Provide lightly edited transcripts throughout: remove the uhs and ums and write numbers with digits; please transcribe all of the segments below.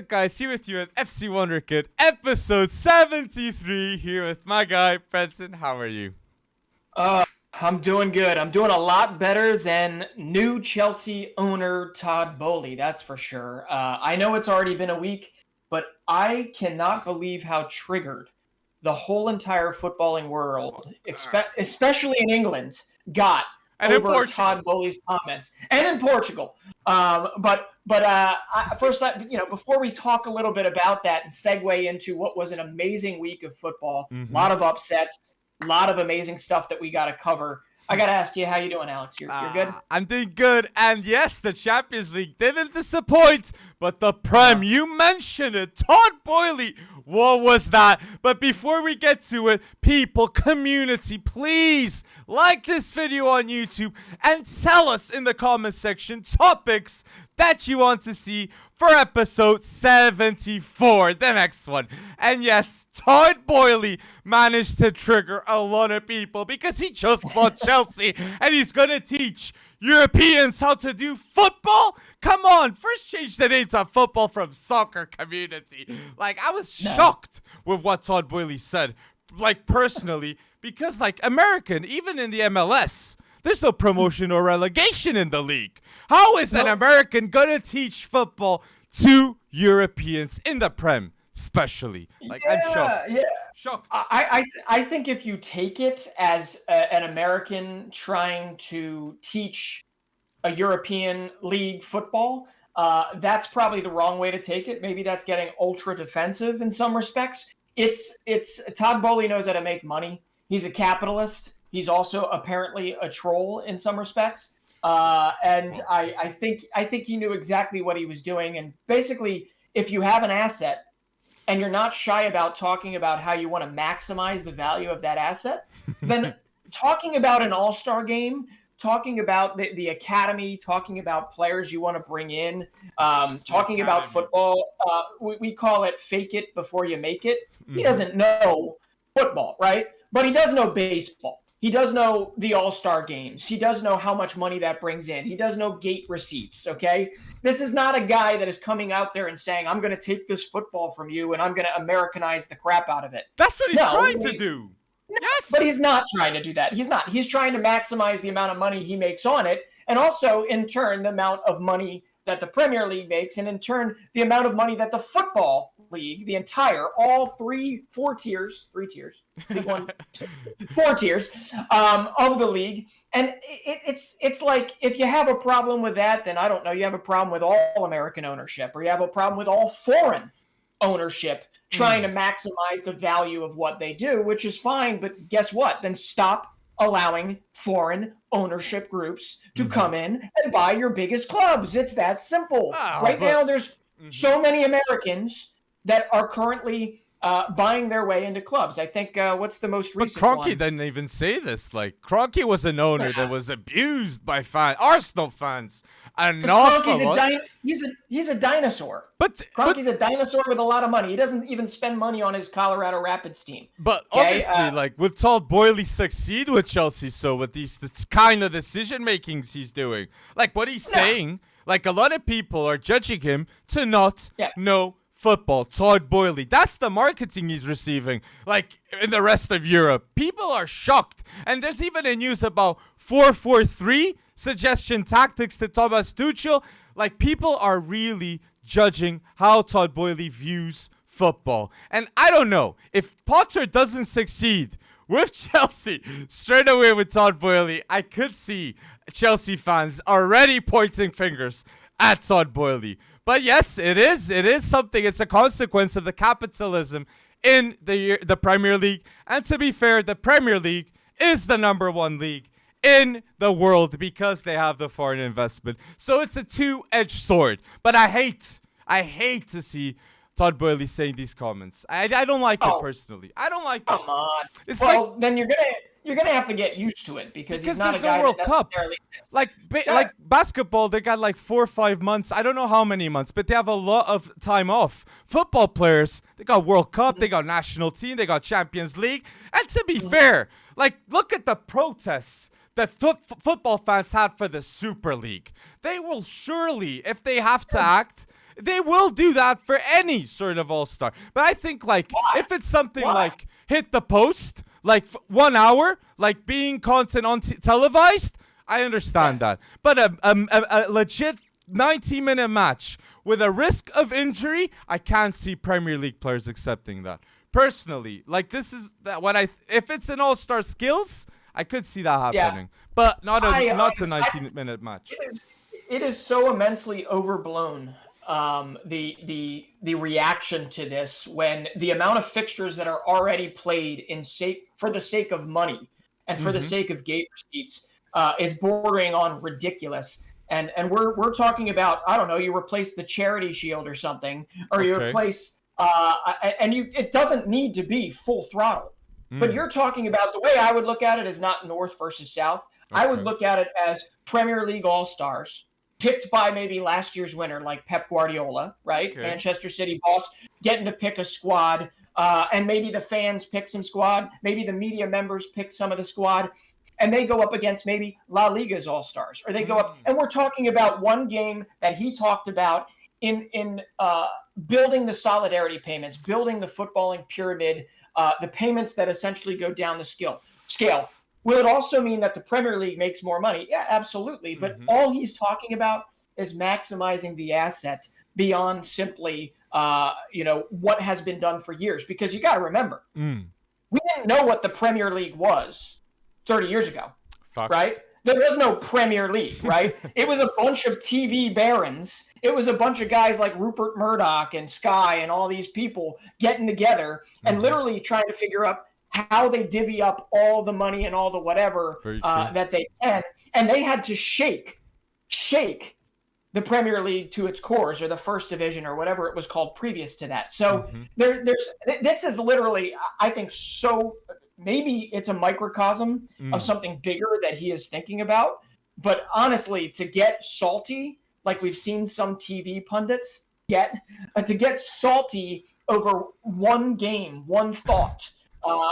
up, guys? Here with you at FC Wonderkid, episode 73. Here with my guy, Brenton. How are you? I'm doing good. I'm doing a lot better than new Chelsea owner Todd Boehly, that's for sure. I know it's already been a week, but I cannot believe how triggered the whole entire footballing world, especially in England, got over Todd Boehly's comments, and in Portugal. First, before we talk a little bit about that and segue into what was an amazing week of football, a lot of upsets, a lot of amazing stuff that we got to cover. I got to ask you, how you doing, Alex? You're good? I'm doing good. And yes, the Champions League didn't disappoint, but the Prem, you mentioned it. Todd Boehly, what was that? But before we get to it, people, community, please like this video on YouTube and tell us in the comment section topics that you want to see for episode 74, the next one. And yes, Todd Boehly managed to trigger a lot of people because he just bought Chelsea and he's gonna teach Europeans how to do football? Come on, first change the name to football from soccer community. Like, I was shocked with what Todd Boehly said, like, personally, because, like, American, even in the MLS, there's no promotion or relegation in the league. How is an American gonna teach football to Europeans in the Prem, especially? Like, I'm shocked. Yeah. Shocked. I think if you take it as an American trying to teach a European league football, that's probably the wrong way to take it. Maybe that's getting ultra defensive in some respects. It's Todd Boehly knows how to make money. He's a capitalist. He's also apparently a troll in some respects. And I think he knew exactly what he was doing. And basically, if you have an asset and you're not shy about talking about how you want to maximize the value of that asset, then talking about an all-star game, talking about the academy, talking about players you want to bring in, talking about football, we call it fake it before you make it. He doesn't know football, right? But he does know baseball. He does know the all-star games. He does know how much money that brings in. He does know gate receipts, okay? This is not a guy that is coming out there and saying, I'm going to take this football from you and I'm going to Americanize the crap out of it. That's what he's trying to do. Yes. But he's not trying to do that. He's not. He's trying to maximize the amount of money he makes on it, and also, in turn, the amount of money that the Premier League makes, and in turn, the amount of money that the Football League, the entire, all four tiers, League One, 4 tiers of the league. And it's like, if you have a problem with that, then I don't know, you have a problem with all American ownership, or you have a problem with all foreign ownership trying to maximize the value of what they do, which is fine. But guess what? Then stop allowing foreign ownership groups to come in and buy your biggest clubs. It's that simple. Now, there's so many Americans that are currently buying their way into clubs. I think what's the most recent one? Kroenke didn't even say this. Like, Kroenke was an owner that was abused by Arsenal fans. He's a dinosaur. Kroenke's a dinosaur with a lot of money. He doesn't even spend money on his Colorado Rapids team. But obviously, will Todd Boehly succeed with Chelsea? So with these kind of decision makings he's doing, like what he's saying, like a lot of people are judging him to not know football. Todd Boehly, that's the marketing he's receiving. Like in the rest of Europe, people are shocked. And there's even a news about 4-4-3 suggestion tactics to Thomas Tuchel. Like, people are really judging how Todd Boehly views football. And I don't know, if Potter doesn't succeed with Chelsea straight away with Todd Boehly, I could see Chelsea fans already pointing fingers at Todd Boehly. But yes, it is something. It's a consequence of the capitalism in the Premier League. And to be fair, the Premier League is the #1 league in the world because they have the foreign investment. So it's a two-edged sword. But I hate to see Todd Boehly saying these comments. I don't like it personally. I don't like it. Come on. Then you're gonna have to get used to it because he's not a guy World that Cup. necessarily. Like basketball, they got like 4 or 5 months. I don't know how many months, but they have a lot of time off. Football players, they got World Cup, they got national team, they got Champions League. And to be fair, like, look at the protests that football fans had for the Super League. They will surely, if they have to act They will do that for any sort of all-star. But I think, like, if it's something like hit the post, like 1 hour, like being content on televised, I understand that. But a legit 90-minute match with a risk of injury, I can't see Premier League players accepting that. Personally, like, this is what if it's an all-star skills, I could see that happening. But not a 90-minute match. It is so immensely overblown. The reaction to this, when the amount of fixtures that are already played for the sake of money and for the sake of gate receipts, is bordering on ridiculous. And we're talking about, I don't know, you replace the Charity Shield or something, or you replace it doesn't need to be full throttle. But you're talking about, the way I would look at it is not North versus South. I would look at it as Premier League All-Stars, picked by maybe last year's winner, like Pep Guardiola, right? Manchester City boss, getting to pick a squad, and maybe the fans pick some squad, maybe the media members pick some of the squad, and they go up against maybe La Liga's All-Stars, or they go up, and we're talking about one game that he talked about in building the solidarity payments, building the footballing pyramid, the payments that essentially go down the scale. Will it also mean that the Premier League makes more money? Yeah, absolutely. But all he's talking about is maximizing the asset beyond simply, what has been done for years. Because you got to remember, we didn't know what the Premier League was 30 years ago, right? There was no Premier League, right? It was a bunch of TV barons. It was a bunch of guys like Rupert Murdoch and Sky and all these people getting together and literally trying to figure out how they divvy up all the money and all the whatever that they can. And they had to shake the Premier League to its cores, or the first division, or whatever it was called previous to that. So this is literally, I think, so maybe it's a microcosm of something bigger that he is thinking about. But honestly, to get salty, like we've seen some TV pundits to get salty over one game, one thought,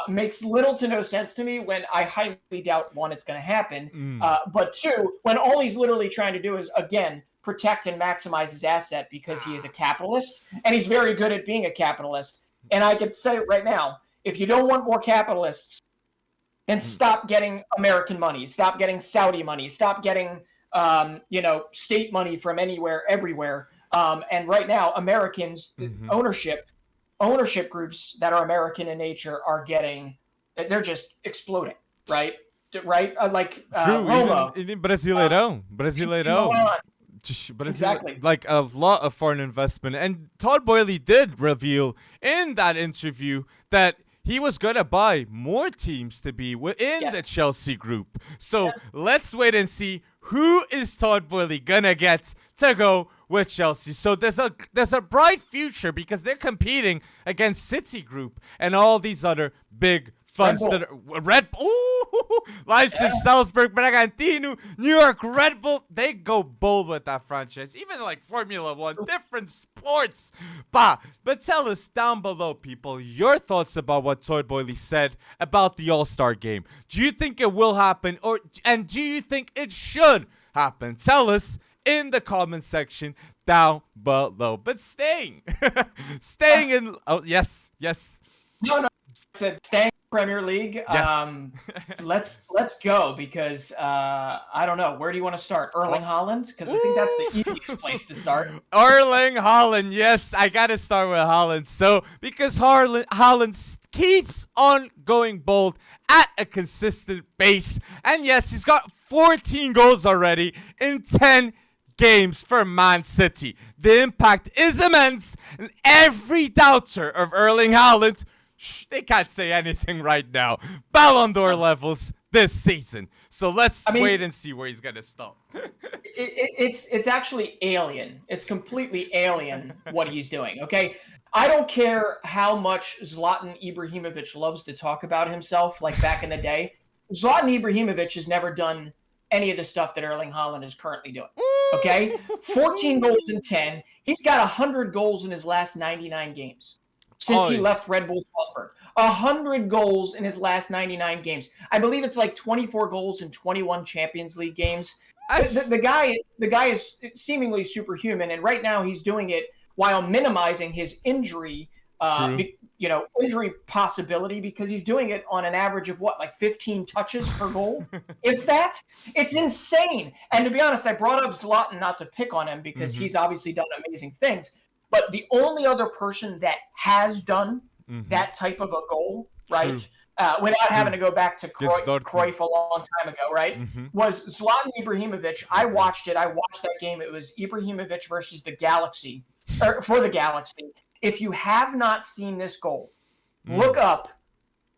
makes little to no sense to me, when I highly doubt, one, it's going to happen, but two, when all he's literally trying to do is, again, protect and maximize his asset, because he is a capitalist, and he's very good at being a capitalist. And I can say it right now, if you don't want more capitalists, then stop getting American money, stop getting Saudi money, stop getting state money from anywhere, everywhere. And right now, Americans, ownership groups that are American in nature are they're just exploding, right? Right? True, Roma. even Brasileirão. Exactly. Like a lot of foreign investment. And Todd Boehly did reveal in that interview that he was going to buy more teams to be within the Chelsea group. So let's wait and see who is Todd Boehly going to get to go with Chelsea. So there's a bright future, because they're competing against City Group and all these other big funds that are Red Bull, Leipzig, Salzburg, Bragantino, New York Red Bull. They go bold with that franchise. Even like Formula One, different sports. But tell us down below, people, your thoughts about what Todd Boehly said about the All-Star game. Do you think it will happen, and do you think it should happen? Tell us in the comment section down below. But staying in. Oh yes. No. Said staying Premier League. Yes. Let's go, because I don't know, where do you want to start? Erling Haaland, because I think that's the easiest place to start. Erling Haaland, yes, I gotta start with Haaland. So because Haaland keeps on going bold at a consistent pace, and yes, he's got 14 goals already in 10 games for Man City. The impact is immense, and every doubter of Erling Haaland, they can't say anything right now. Ballon d'Or levels this season. So let's wait and see where he's going to stop. It's actually alien. It's completely alien what he's doing, okay? I don't care how much Zlatan Ibrahimovic loves to talk about himself, like back in the day. Zlatan Ibrahimovic has never done any of the stuff that Erling Haaland is currently doing, okay? 14 goals in 10. He's got 100 goals in his last 99 games. Since he left Red Bull Salzburg. 100 goals in his last 99 games. I believe it's like 24 goals in 21 Champions League games. The guy is seemingly superhuman, and right now he's doing it while minimizing his injury. Injury possibility, because he's doing it on an average of like 15 touches per goal. If that, it's insane. And to be honest, I brought up Zlatan not to pick on him because he's obviously done amazing things. But the only other person that has done that type of a goal, right, without having to go back to Cruyff a long time ago, right, was Zlatan Ibrahimovic. I watched that game. It was Ibrahimovic versus the Galaxy, or for the Galaxy. If you have not seen this goal, look up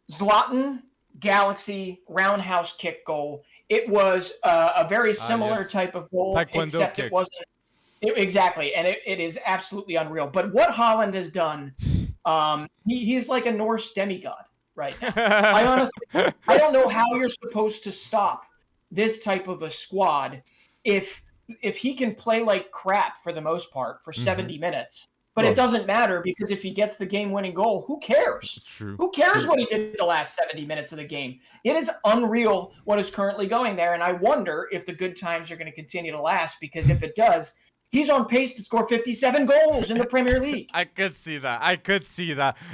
Zlatan Galaxy roundhouse kick goal. It was a very similar type of goal, except it wasn't. Exactly, and it is absolutely unreal. But what Haaland has done, he's like a Norse demigod right now. I don't know how you're supposed to stop this type of a squad if he can play like crap for the most part for 70 minutes. But it doesn't matter, because if he gets the game-winning goal, who cares? Who cares what he did the last 70 minutes of the game? It is unreal what is currently going there, and I wonder if the good times are going to continue to last, because if it does, he's on pace to score 57 goals in the Premier League. I could see that.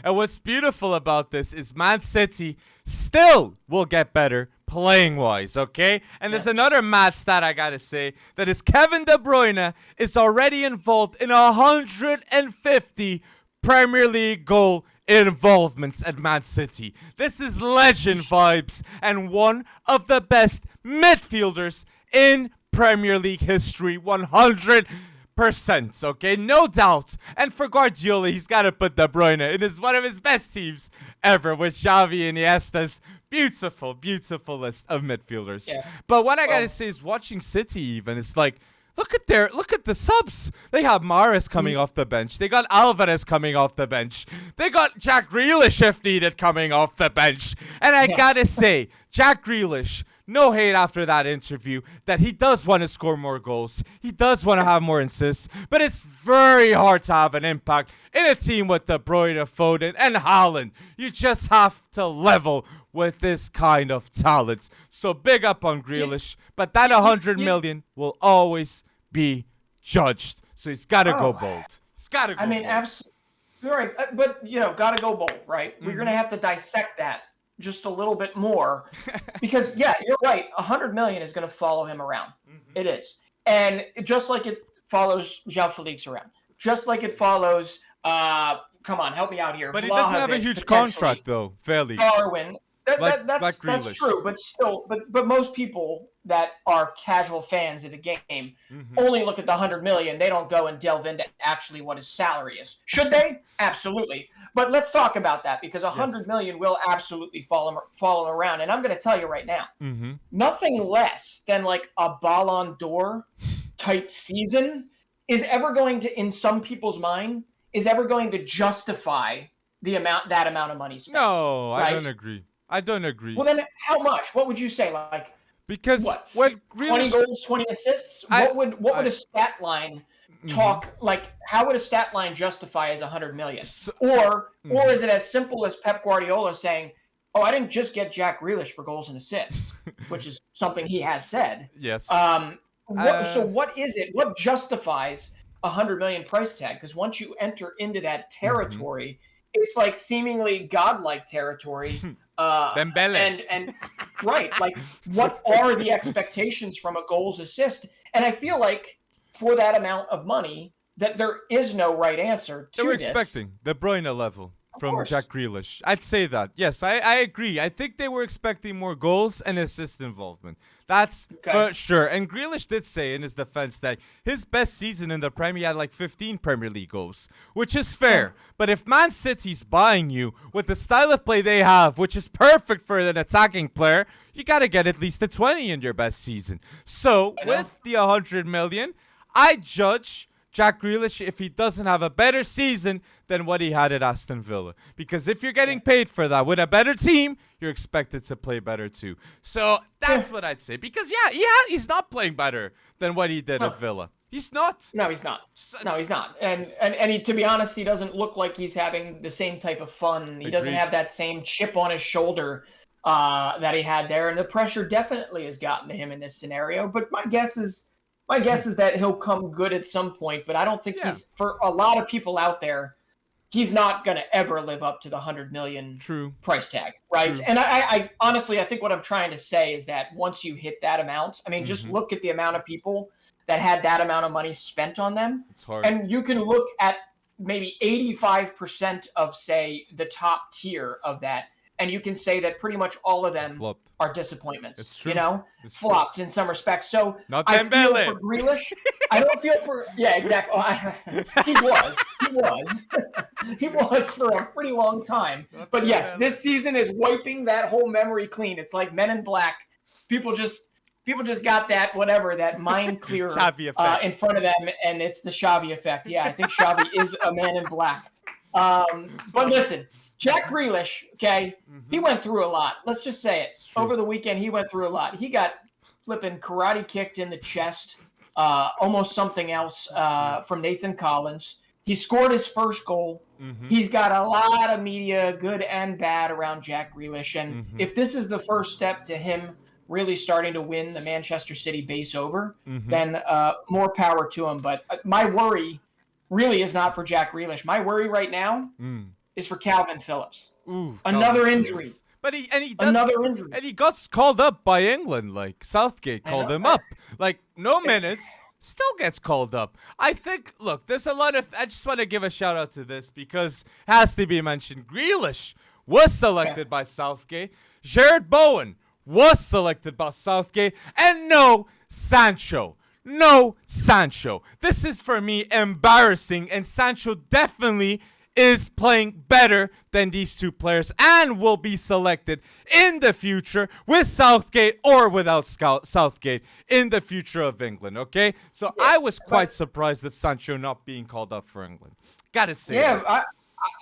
And what's beautiful about this is Man City still will get better playing-wise, okay? And there's another mad stat I gotta say, that is Kevin De Bruyne is already involved in 150 Premier League goal involvements at Man City. This is legend vibes, and one of the best midfielders in Premier League history, 100%, okay? No doubt. And for Guardiola, he's got to put De Bruyne in one of his best teams ever, with Xavi and Iniesta's beautiful list of midfielders. Yeah. But what I got to say is, watching City even, it's like, look at the subs. They have Mahrez coming off the bench. They got Alvarez coming off the bench. They got Jack Grealish, if needed, coming off the bench. And I gotta say, Jack Grealish, no hate after that interview, that he does want to score more goals. He does want to have more assists. But it's very hard to have an impact in a team with De Bruyne, Foden, and Haaland. You just have to level with this kind of talent. So big up on Grealish. But that 100 million will always be judged. So he's got to go bold. He's got to go bold. Absolutely. You're right. But, got to go bold, right? We're going to have to dissect that just a little bit more, because you're right. 100 million is going to follow him around. It is. And just like it follows João Felix around, just like it follows, come on, help me out here. But he doesn't have a huge contract though, Felix. Darwin. That's true, but still, but most people that are casual fans of the game only look at the 100 million. They don't go and delve into actually what his salary is. Should they? Absolutely. But let's talk about that, because 100 million will absolutely follow around. And I'm going to tell you right now, nothing less than like a Ballon d'Or type season is ever going to, in some people's mind, is ever going to justify that amount of money spent. No, right? I don't agree. Well, then how much? What would you say? Like, because what? 20 goals, 20 assists? What would a stat line talk like? How would a stat line justify as 100 million? Or is it as simple as Pep Guardiola saying, "Oh, I didn't just get Jack Grealish for goals and assists," which is something he has said. Yes. So what is it? What justifies a 100 million price tag? Because once you enter into that territory, it's like seemingly godlike territory. And right, like, what are the expectations from a goals assist? And I feel like for that amount of money, that there is no right answer to They were this. expecting De Bruyne level from Jack Grealish. I'd say that. Yes, I agree. I think they were expecting more goals and assist involvement. That's for sure. And Grealish did say in his defense that his best season in the Premier had like 15 Premier League goals, which is fair. But if Man City's buying you with the style of play they have, which is perfect for an attacking player, you got to get at least a 20 in your best season. So with the 100 million, I judge Jack Grealish if he doesn't have a better season than what he had at Aston Villa. Because if you're getting paid for that with a better team, you're expected to play better too. So that's what I'd say. Because, he's not playing better than what he did at Villa. He's not. No, he's not. No, he's not. And he, to be honest, he doesn't look like he's having the same type of fun. He doesn't have that same chip on his shoulder that he had there, and the pressure definitely has gotten to him in this scenario. But my guess is that he'll come good at some point. But I don't think he's, for a lot of people out there, he's not going to ever live up to the 100 million price tag, right? True. And I honestly, I think what I'm trying to say is that once you hit that amount, I mean, just look at the amount of people that had that amount of money spent on them. It's hard. And you can look at maybe 85% of, say, the top tier of that, and you can say that pretty much all of them are disappointments. It's true. You know, flops in some respects. So Not I feel Dembele. for Grealish. I don't feel for exactly. He was for a pretty long time. But yes, this season is wiping that whole memory clean. It's like Men in Black. People just got that mind clear in front of them, and it's the Xavi effect. Yeah, I think Xavi is a Man in Black. But listen, Jack Grealish, okay, he went through a lot. Let's just say it. Over the weekend, he went through a lot. He got flipping karate kicked in the chest, almost something else from Nathan Collins. He scored his first goal. He's got a lot of media, good and bad, around Jack Grealish. And if this is the first step to him really starting to win the Manchester City base over, then more power to him. But my worry really is not for Jack Grealish. My worry right now is for Calvin Phillips. Another injury. But he got called up by England, like Southgate called him up. Like, no minutes, still gets called up. I think, look, there's a lot of, I just want to give a shout out to this because it has to be mentioned. Grealish was selected by Southgate. Jared Bowen was selected by Southgate. And no Sancho. This is, for me, embarrassing. And Sancho definitely is playing better than these two players and will be selected in the future with Southgate or without Southgate in the future of England, okay? So I was quite surprised of Sancho not being called up for England. Gotta say that.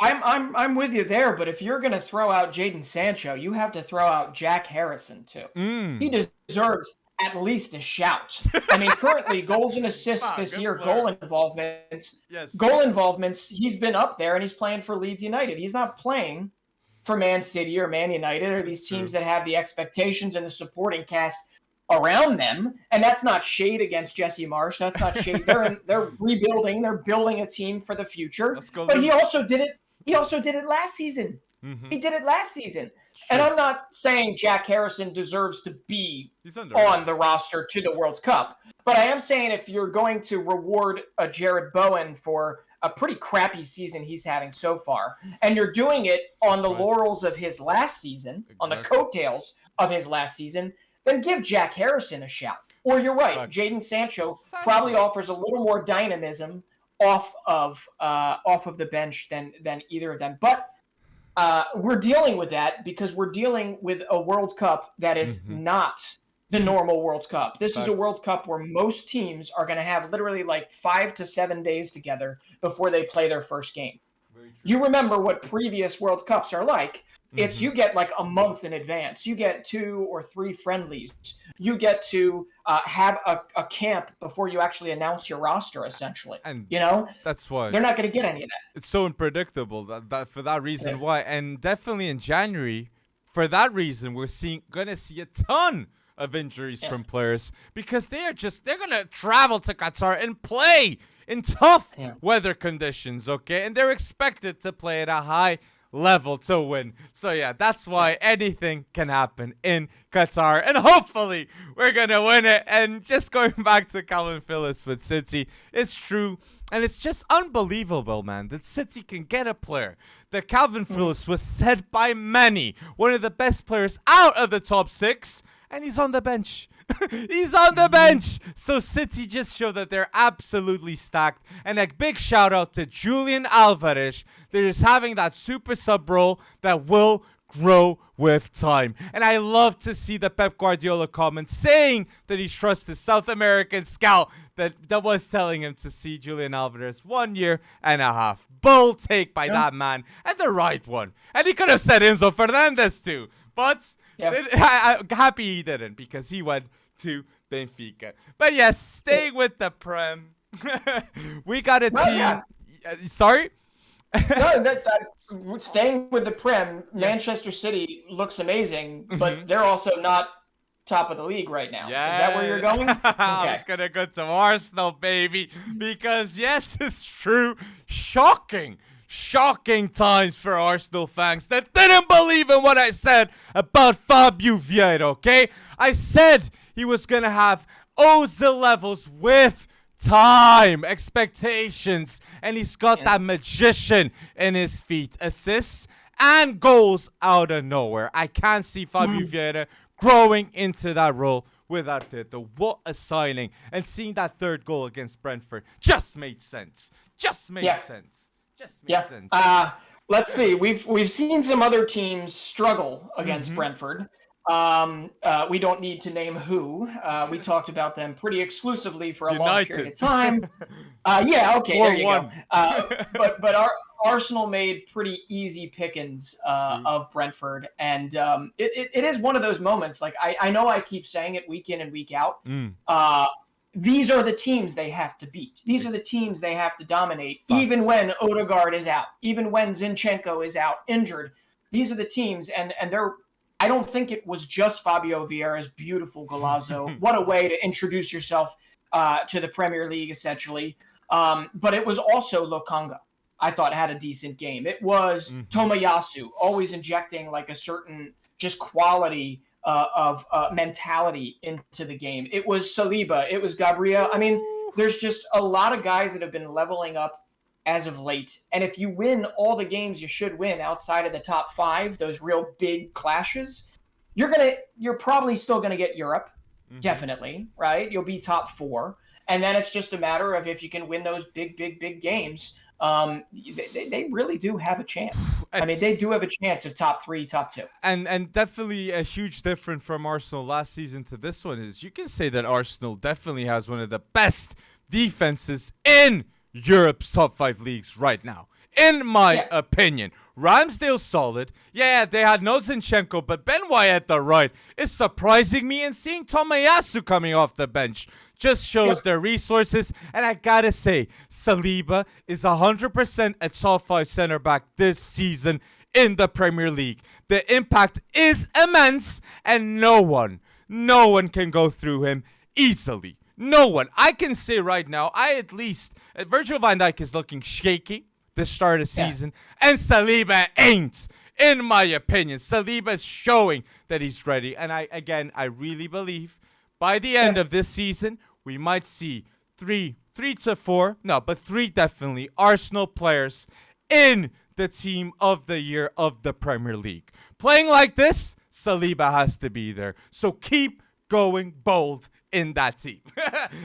I'm with you there, but if you're gonna throw out Jadon Sancho, you have to throw out Jack Harrison too. He deserves at least a shout. I mean, currently goals and assists this year, goal involvements, he's been up there and he's playing for Leeds United. He's not playing for Man City or Man United or these teams that have the expectations and the supporting cast around them. And that's not shade against Jesse Marsch. That's not shade. They're rebuilding. They're building a team for the future. But he also did it. He also did it last season. He did it last season. And I'm not saying Jack Harrison deserves to be on the roster to the World Cup. But I am saying if you're going to reward a Jared Bowen for a pretty crappy season he's having so far, and you're doing it on the laurels of his last season, on the coattails of his last season, then give Jack Harrison a shout. Or you're right, Jadon Sancho probably offers a little more dynamism off of the bench than either of them. But we're dealing with that because we're dealing with a World Cup that is not the normal World Cup. This is a World Cup where most teams are going to have literally like 5 to 7 days together before they play their first game. You remember what previous World Cups are like. It's you get like a month in advance. You get 2 or 3 friendlies. You get to have a camp before you actually announce your roster, essentially. And that's why they're not going to get any of that. It's so unpredictable that for that reason why. And definitely in January, for that reason, we're going to see a ton of injuries from players because they're going to travel to Qatar and play in tough weather conditions, okay? And they're expected to play at a high level to win. So yeah, that's why anything can happen in Qatar, and hopefully we're gonna win it. And just going back to Calvin Phillips with City, it's true, and it's just unbelievable, man, that City can get a player. That Calvin Phillips was said by many one of the best players out of the top 6, and he's on the bench. He's on the bench. So City just show that they're absolutely stacked. And a big shout out to Julian Alvarez. They're just having that super sub role that will grow with time. And I love to see the Pep Guardiola comment saying that he trusts his South American scout that was telling him to see Julian Alvarez 1.5 years. Bold take by that man, and the right one. And he could have said Enzo Fernandez too. But I'm happy he didn't because he went to Benfica. But yes, staying with the Prem, we got a team. Sorry? No, staying with the Prem, Manchester City looks amazing, but they're also not top of the league right now. Yeah. Is that where you're going? Okay. I was going to go to Arsenal, baby, because yes, it's true. Shocking times for Arsenal fans that didn't believe in what I said about Fábio Vieira, okay? I said he was going to have Ozil levels with time, expectations, and he's got that magician in his feet. Assists and goals out of nowhere. I can't see Fábio Vieira growing into that role without it. What a signing. And seeing that third goal against Brentford just made sense. Just made sense. Let's see. We've seen some other teams struggle against Brentford. We don't need to name who. We talked about them pretty exclusively for a long period of time. There you go. But our Arsenal made pretty easy pickings of Brentford, and it is one of those moments. Like I know I keep saying it week in and week out. These are the teams they have to beat. These are the teams they have to dominate, even when Odegaard is out, even when Zinchenko is out injured. These are the teams, and they're. I don't think it was just Fábio Vieira's beautiful golazo. What a way to introduce yourself to the Premier League, essentially. But it was also Lokonga, I thought, had a decent game. It was Tomiyasu, always injecting like a certain just quality of mentality into the game. It was Saliba. It was Gabriel. I mean, there's just a lot of guys that have been leveling up as of late. And if you win all the games you should win outside of the top 5, those real big clashes, you're probably still gonna get Europe, definitely, right? You'll be top 4. And then it's just a matter of if you can win those big games. They really do have a chance. I mean, they do have a chance of top 3, top 2. And definitely a huge difference from Arsenal last season to this one is you can say that Arsenal definitely has one of the best defenses in Europe's top 5 leagues right now, in my opinion. Ramsdale's solid. Yeah, they had no Zinchenko, but Ben White at the right is surprising me, and seeing Tomiyasu coming off the bench just shows their resources. And I gotta say, Saliba is 100% a top 5 center back this season in the Premier League. The impact is immense, and no one can go through him easily. No one. I can say right now, Virgil van Dijk is looking shaky this start of season, and Saliba ain't, in my opinion. Saliba is showing that he's ready, and I really believe by the end of this season, we might see 3 to 4, but 3 definitely, Arsenal players in the team of the year of the Premier League. Playing like this, Saliba has to be there. So keep going bold in that team.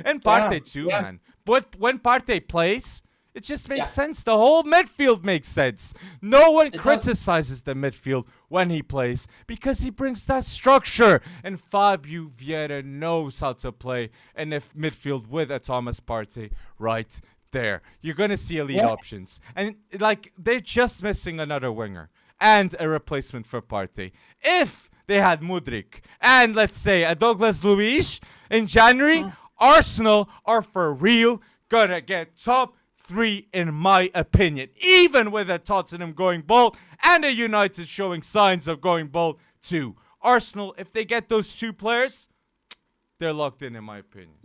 And Partey too, man. But when Partey plays, it just makes sense. The whole midfield makes sense. No one criticizes the midfield when he plays because he brings that structure. And Fábio Vieira knows how to play in the midfield with a Thomas Partey right there. You're going to see elite options. And like they're just missing another winger and a replacement for Partey. If they had Mudryk and let's say a Douglas Luiz in January, Arsenal are for real gonna get top 3 in my opinion. Even with a Tottenham going bold and a United showing signs of going bold too. Arsenal, if they get those 2 players, they're locked in my opinion.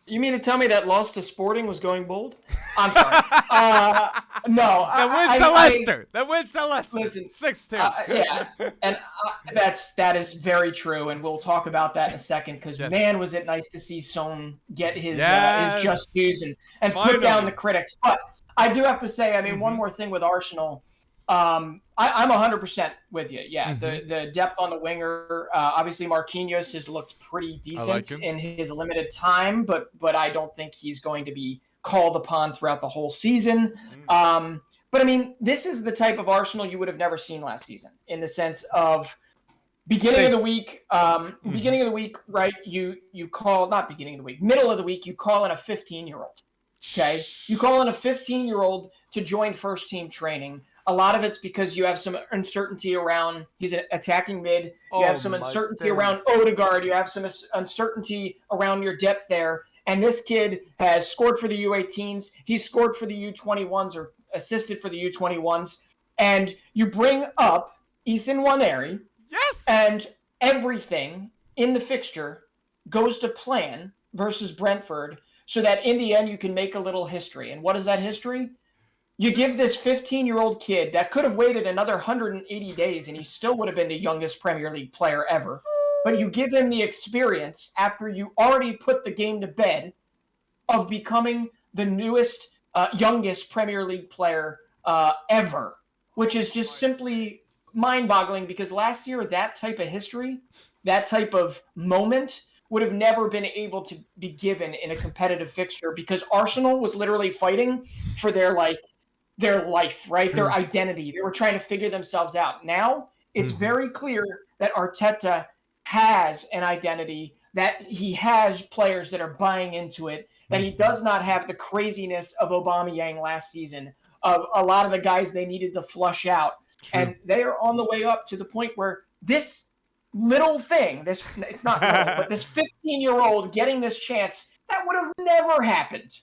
You mean to tell me that loss to Sporting was going bold? I'm sorry. No. The win to Leicester. Listen, 6-2. And that is very true, and we'll talk about that in a second. Because man, was it nice to see Son get his just dues and put down the critics. But I do have to say, I mean, one more thing with Arsenal. I'm 100% with you. Yeah, the depth on the winger. Obviously, Marquinhos has looked pretty decent in his limited time, but I don't think he's going to be called upon throughout the whole season. But I mean, this is the type of Arsenal you would have never seen last season, in the sense of beginning of the week, right? You call not beginning of the week, middle of the week. You call in a 15-year-old. Okay, you call in a 15-year-old to join first team training. A lot of it's because you have some uncertainty around he's an attacking mid. You have some uncertainty around Odegaard. You have some uncertainty around your depth there. And this kid has scored for the U18s. He's scored for the U21s assisted for the U21s, and you bring up Ethan Nwaneri. Yes. And everything in the fixture goes to plan versus Brentford, so that in the end you can make a little history. And what is that history? You give this 15-year-old kid that could have waited another 180 days and he still would have been the youngest Premier League player ever. But you give him the experience after you already put the game to bed of becoming the newest, youngest Premier League player ever, which is just simply mind-boggling, because last year that type of history, that type of moment would have never been able to be given in a competitive fixture, because Arsenal was literally fighting for their life, right? Their identity. They were trying to figure themselves out. Now it's very clear that Arteta has an identity, that he has players that are buying into it, that he does not have the craziness of Aubameyang last season, of a lot of the guys they needed to flush out. And they are on the way up to the point where this little thing, it's not little, but this 15-year-old getting this chance, that would have never happened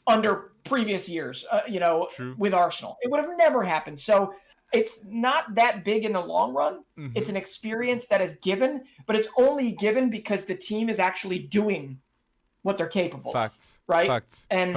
under previous years, with Arsenal. It would have never happened. So it's not that big in the long run. It's an experience that is given, but it's only given because the team is actually doing what they're capable of. Right? Facts. And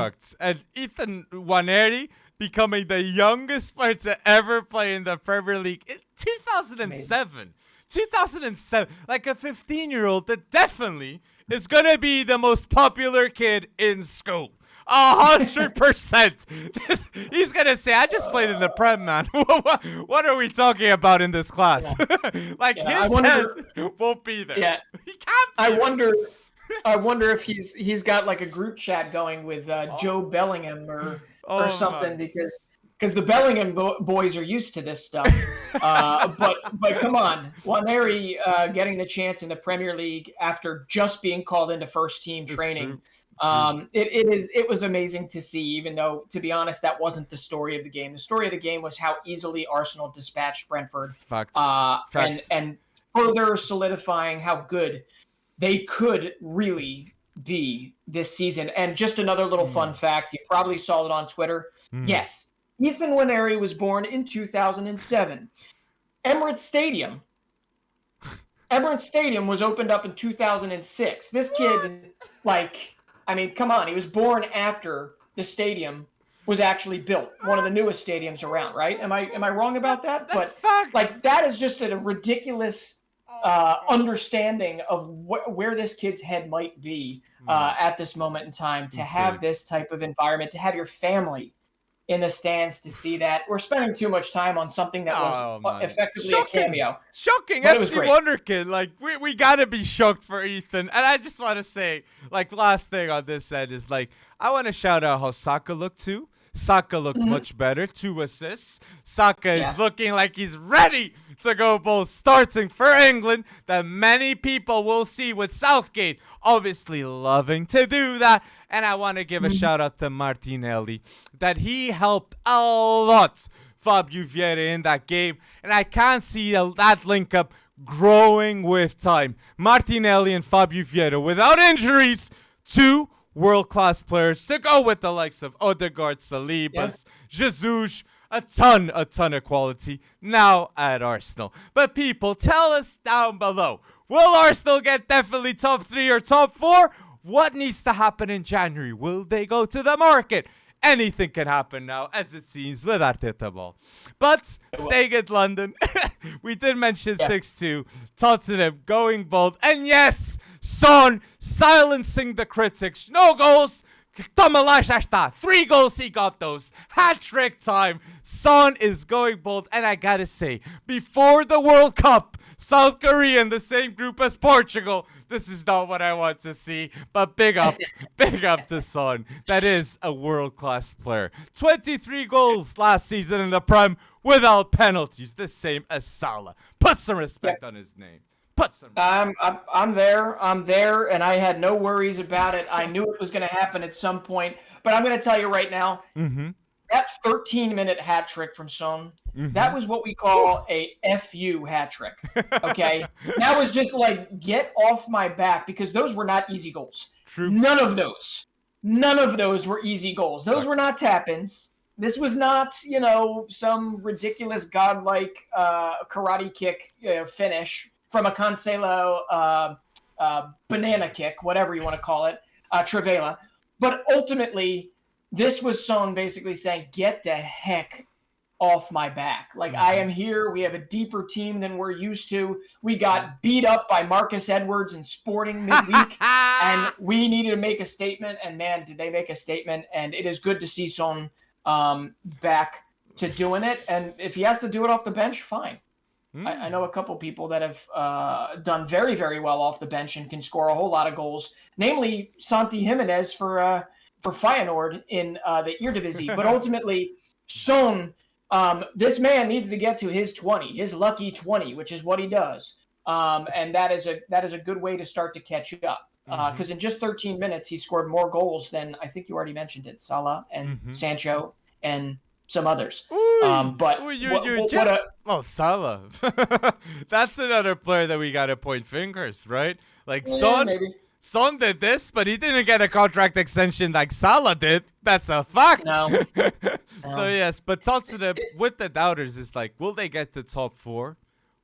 Ethan Nwaneri becoming the youngest player to ever play in the Premier League in 2007. Amazing. 2007. Like a 15-year-old that definitely is going to be the most popular kid in school. 100%. He's going to say, I just played in the Prem, man. What are we talking about in this class? His head won't be there. Yeah. He can't be I wonder if he's got like a group chat going with Joe Bellingham or something, because the Bellingham boys are used to this stuff. But come on, Nwaneri getting the chance in the Premier League after just being called into first team training. It was amazing to see, even though, to be honest, that wasn't the story of the game. The story of the game was how easily Arsenal dispatched Brentford. Facts. And further solidifying how good they could really be this season. And just another little fun fact, you probably saw it on Twitter. Yes, Ethan Nwaneri was born in 2007. Emirates Stadium was opened up in 2006. This kid, come on, he was born after the stadium was actually built. One of the newest stadiums around, right? Am I wrong about that? That's facts. That is just a ridiculous understanding of where this kid's head might be at this moment in time, to have this type of environment, to have your family in the stands to see that. We're spending too much time on something that was effectively a cameo. Shocking. FC Wonderkid. We got to be shocked for Ethan. And I just want to say, last thing on this end is, I want to shout out how Saka looked too. Saka looked much better. 2 assists. Saka is looking like he's ready to go both starting for England, that many people will see with Southgate obviously loving to do that. And I want to give a shout out to Martinelli, that he helped a lot Fábio Vieira in that game, and I can't see that link up growing with time. Martinelli and Fábio Vieira, without injuries, 2 world-class players to go with the likes of Odegaard, Saliba, Jesus, a ton of quality now at Arsenal. But people, tell us down below, will Arsenal get definitely top 3 or top 4? What needs to happen in January? Will they go to the market? Anything can happen now, as it seems, with Arteta ball. But staying at London, we did mention 6-2, Tottenham going bold, and yes, Son silencing the critics. No goals. Toma lá, já está. 3 goals, he got those. Hat-trick time. Son is going bold. And I gotta say, before the World Cup, South Korea in the same group as Portugal. This is not what I want to see. But big up to Son. That is a world-class player. 23 goals last season in the Prem without penalties. The same as Salah. Put some respect on his name. I'm there, and I had no worries about it. I knew it was going to happen at some point, but I'm going to tell you right now, that 13-minute hat trick from Son, that was what we call a FU hat trick. Okay, that was just get off my back, because those were not easy goals. True. None of those were easy goals. Those were not tap-ins. This was not, some ridiculous godlike karate kick finish from a Cancelo banana kick, whatever you want to call it, Trivela. But ultimately, this was Son basically saying, get the heck off my back. Like, I am here. We have a deeper team than we're used to. We got beat up by Marcus Edwards and Sporting midweek, and we needed to make a statement. And, man, did they make a statement. And it is good to see Son back to doing it. And if he has to do it off the bench, fine. I know a couple people that have done very, very well off the bench and can score a whole lot of goals, namely Santi Jimenez for Feyenoord in the Eredivisie. But ultimately, Son, this man needs to get to his lucky 20, which is what he does. And that is a good way to start to catch up. Because in just 13 minutes, he scored more goals than, I think you already mentioned it, Salah and Sancho and some others. Salah. That's another player that we got to point fingers, right? Like, Son did this, but he didn't get a contract extension like Salah did. That's a fact. No. So, yes, but Tottenham, with the doubters, is like, will they get the top 4?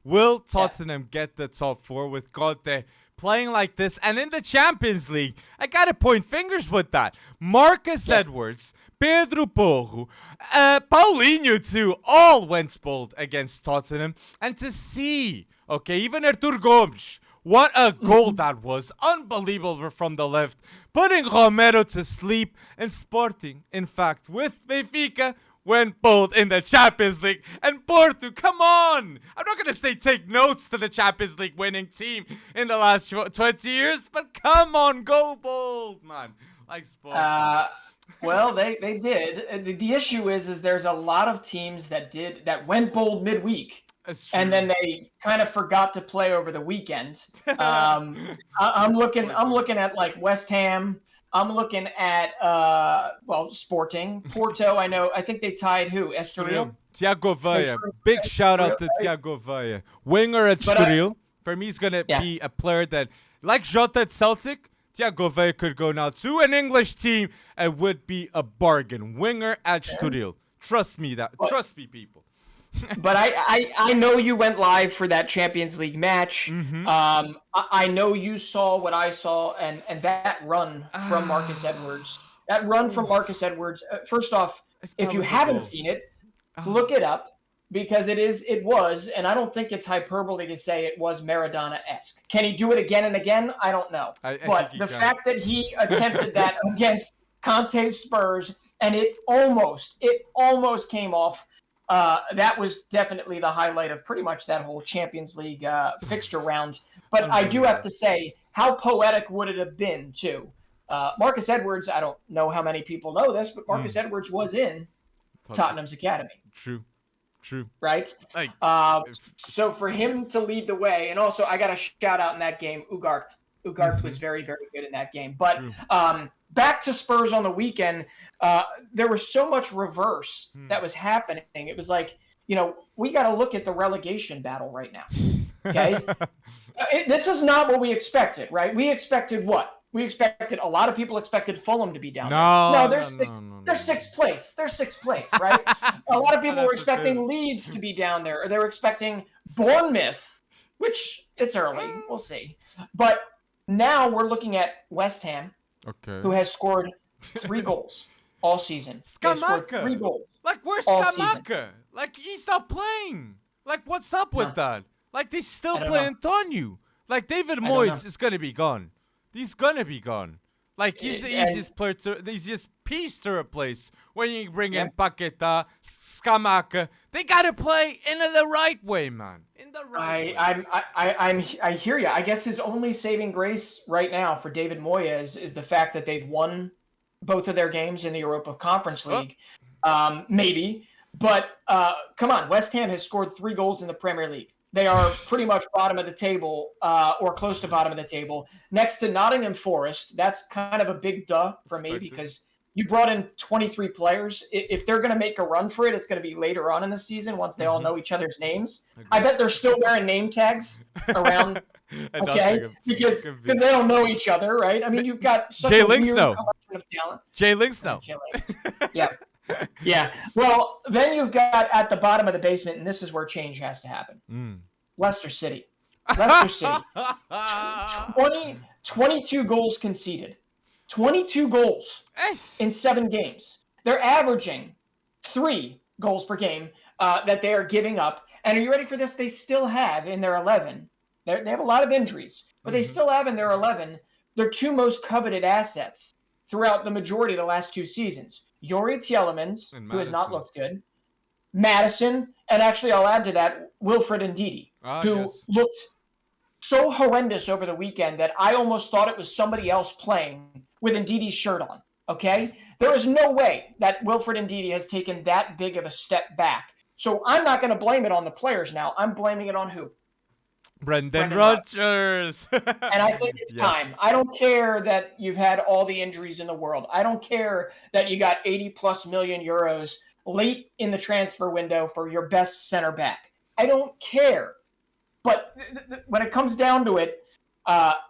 Will Tottenham get the top 4 with Conte playing like this? And in the Champions League, I got to point fingers with that. Marcus Edwards, Pedro Porro, Paulinho too, all went bold against Tottenham. And to see, even Artur Gomes, what a goal that was. Unbelievable from the left. Putting Romero to sleep. And Sporting, in fact, with Benfica, went bold in the Champions League. And Porto, come on! I'm not going to say take notes to the Champions League winning team in the last 20 years, but come on, go bold, man. Like Sporting. Well, they did. The issue is there's a lot of teams that went bold midweek. And then they kind of forgot to play over the weekend. I'm looking at like West Ham. I'm looking at Sporting, Porto. I think they tied who? Estoril. Thiago Vieira. Big shout out to Thiago Vieira. Winger at Estoril. For me, he's gonna be a player that, like Jota at Celtic, Thiago Vieira could go now to an English team and would be a bargain. Winger at Estoril. Trust me, people. But I know you went live for that Champions League match. I know you saw what I saw, and that run from Marcus Edwards. That run from Marcus Edwards. First off, if you haven't seen it, look it up, because it was, and I don't think it's hyperbole to say it was Maradona-esque. Can he do it again and again? I don't know. But the fact that he attempted that against Conte's Spurs, and it almost came off. That was definitely the highlight of pretty much that whole Champions League fixture round. But I do have to say, how poetic would it have been, too? Marcus Edwards, I don't know how many people know this, but Marcus Edwards was in Tottenham's academy. True. Right? So for him to lead the way, and also I got to shout out in that game, Ugart. Ugart was very, very good in that game. But back to Spurs on the weekend, there was so much reverse that was happening. It was like, we got to look at the relegation battle right now. Okay? This is not what we expected, right? We expected what? A lot of people expected Fulham to be down there. No, they're sixth place. They're sixth place, right? A lot of people were expecting Leeds to be down there, or they were expecting Bournemouth, which it's early. We'll see. But now we're looking at West Ham, who has scored 3 goals all season. Scamacca. 3 goals. Like, where's Scamacca? Like, he's not playing. Like, what's up with that? Like, they still play Antonio. Like, David Moyes is going to be gone. He's going to be gone. Like, he's the easiest piece to replace when you bring in Paqueta, Scamacca. They got to play in the right way, man. In the right way. I hear you. I guess his only saving grace right now for David Moyes is the fact that they've won both of their games in the Europa Conference League. Maybe. But come on, West Ham has scored 3 goals in the Premier League. They are pretty much bottom of the table, or close to bottom of the table. Next to Nottingham Forest, that's kind of a big duh for me, because you brought in 23 players. If they're going to make a run for it, it's going to be later on in the season once they all know each other's names. I bet they're still wearing name tags around, because they don't know each other, right? I mean, you've got such a weird collection of talent. Jay Links, no. Yeah. Yeah. Well, then you've got at the bottom of the basement, and this is where change has to happen. Leicester City. Leicester City. 22 goals conceded. 22 goals in 7 games. They're averaging 3 goals per game that they are giving up. And are you ready for this? They still have in their 11. They have a lot of injuries, but they still have in their 11 their 2 most coveted assets throughout the majority of the last 2 seasons. Yuri Tielemans, who has not looked good. Madison, and actually I'll add to that, Wilfred Ndidi, who looked so horrendous over the weekend that I almost thought it was somebody else playing with Ndidi's shirt on, okay? There is no way that Wilfred Ndidi has taken that big of a step back. So I'm not going to blame it on the players now. I'm blaming it on who? Brendan Rodgers. And I think it's time. I don't care that you've had all the injuries in the world. I don't care that you got 80+ million euros late in the transfer window for your best center back. I don't care. But when it comes down to it,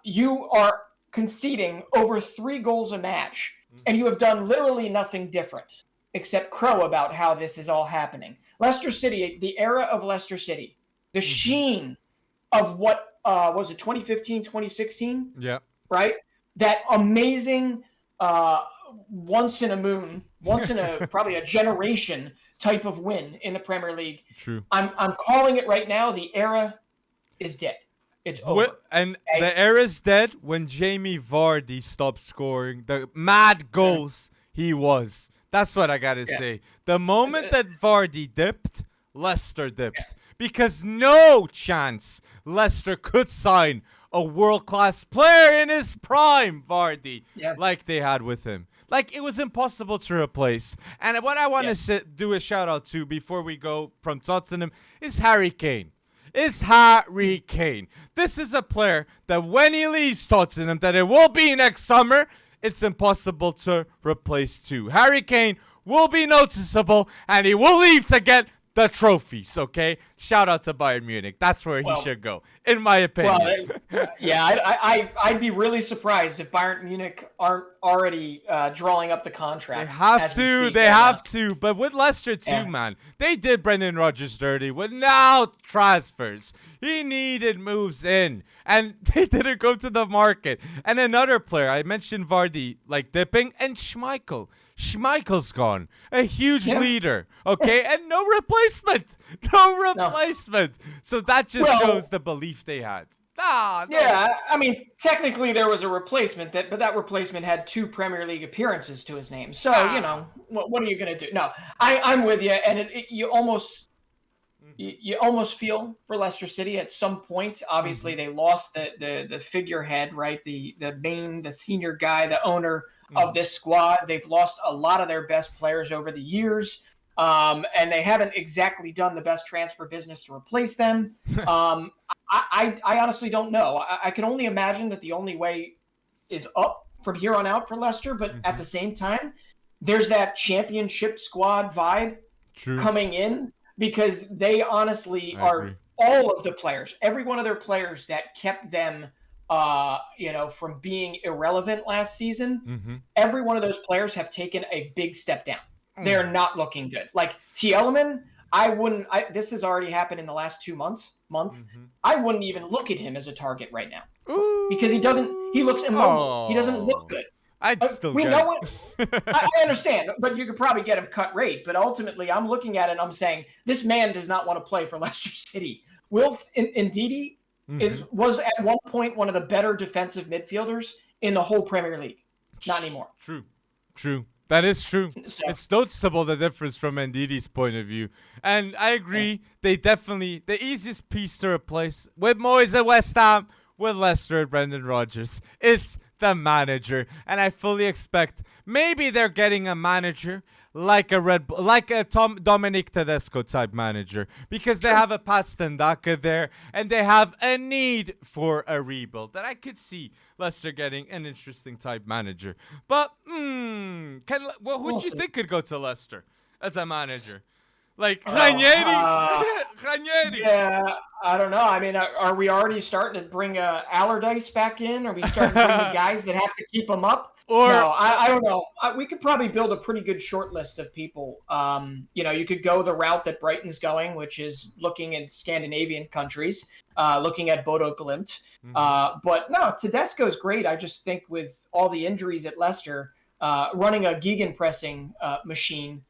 you are conceding over 3 goals a match, and you have done literally nothing different except crow about how this is all happening. Leicester City, the era of Leicester City, the sheen of what was it, 2015, 2016? Yeah. Right? That amazing once in a probably a generation type of win in the Premier League. True. I'm calling it right now. The era is dead. It's over. The era's dead when Jamie Vardy stopped scoring the mad goals he was. That's what I gotta say. The moment that Vardy dipped, Leicester dipped. Because no chance Leicester could sign a world-class player in his prime, Vardy, like they had with him. Like, it was impossible to replace. And what I want to do a shout-out to before we go from Tottenham is Harry Kane. This is a player that when he leaves Tottenham, that it will be next summer, it's impossible to replace too. Harry Kane will be noticeable, and he will leave to get the trophies, okay? Shout out to Bayern Munich. That's where he should go, in my opinion. Well, I'd be really surprised if Bayern Munich aren't already drawing up the contract. They have to. But with Leicester too, man. They did Brendan Rodgers dirty without transfers. He needed moves in, and they didn't go to the market. And another player, I mentioned Vardy, like dipping, and Schmeichel. Schmeichel's gone. A huge leader, okay? And no replacement. So that just shows the belief they had. Yeah, I mean, technically there was a replacement, but that replacement had 2 Premier League appearances to his name. So, what are you going to do? No, I'm with you, and you almost feel for Leicester City at some point. Obviously, they lost the figurehead, right? The senior guy, the owner of this squad. They've lost a lot of their best players over the years, and they haven't exactly done the best transfer business to replace them. I honestly don't know. I can only imagine that the only way is up from here on out for Leicester, but at the same time, there's that championship squad vibe coming in, because they honestly are all of the players, every one of their players that kept them from being irrelevant last season, every one of those players have taken a big step down. They're not looking good. Like Tielemans, this has already happened in the last 2 months. I wouldn't even look at him as a target right now. Because he looks immobile. He doesn't look good. I understand, but you could probably get him cut rate. But ultimately, I'm looking at it and I'm saying, this man does not want to play for Leicester City. Ndidi was at one point one of the better defensive midfielders in the whole Premier League. Not anymore. True. That is true. So, it's noticeable, the difference from Ndidi's point of view. And I agree, they definitely, the easiest piece to replace with Moyes at West Ham, with Leicester and Brendan Rodgers, it's the manager. And I fully expect maybe they're getting a manager like a Dominic Tedesco type manager, because they have a Pastandaka there and they have a need for a rebuild that I could see Leicester getting an interesting type manager. But who do you think could go to Leicester as a manager? Like Ranieri. Ranieri. Yeah, I don't know. I mean, are we already starting to bring Allardyce back in? Are we starting to bring the guys that have to keep them up? Or no, I don't know. We could probably build a pretty good short list of people. You could go the route that Brighton's going, which is looking at Scandinavian countries, looking at Bodo Glimt. But no, Tedesco's great. I just think with all the injuries at Leicester, running a gegenpressing machine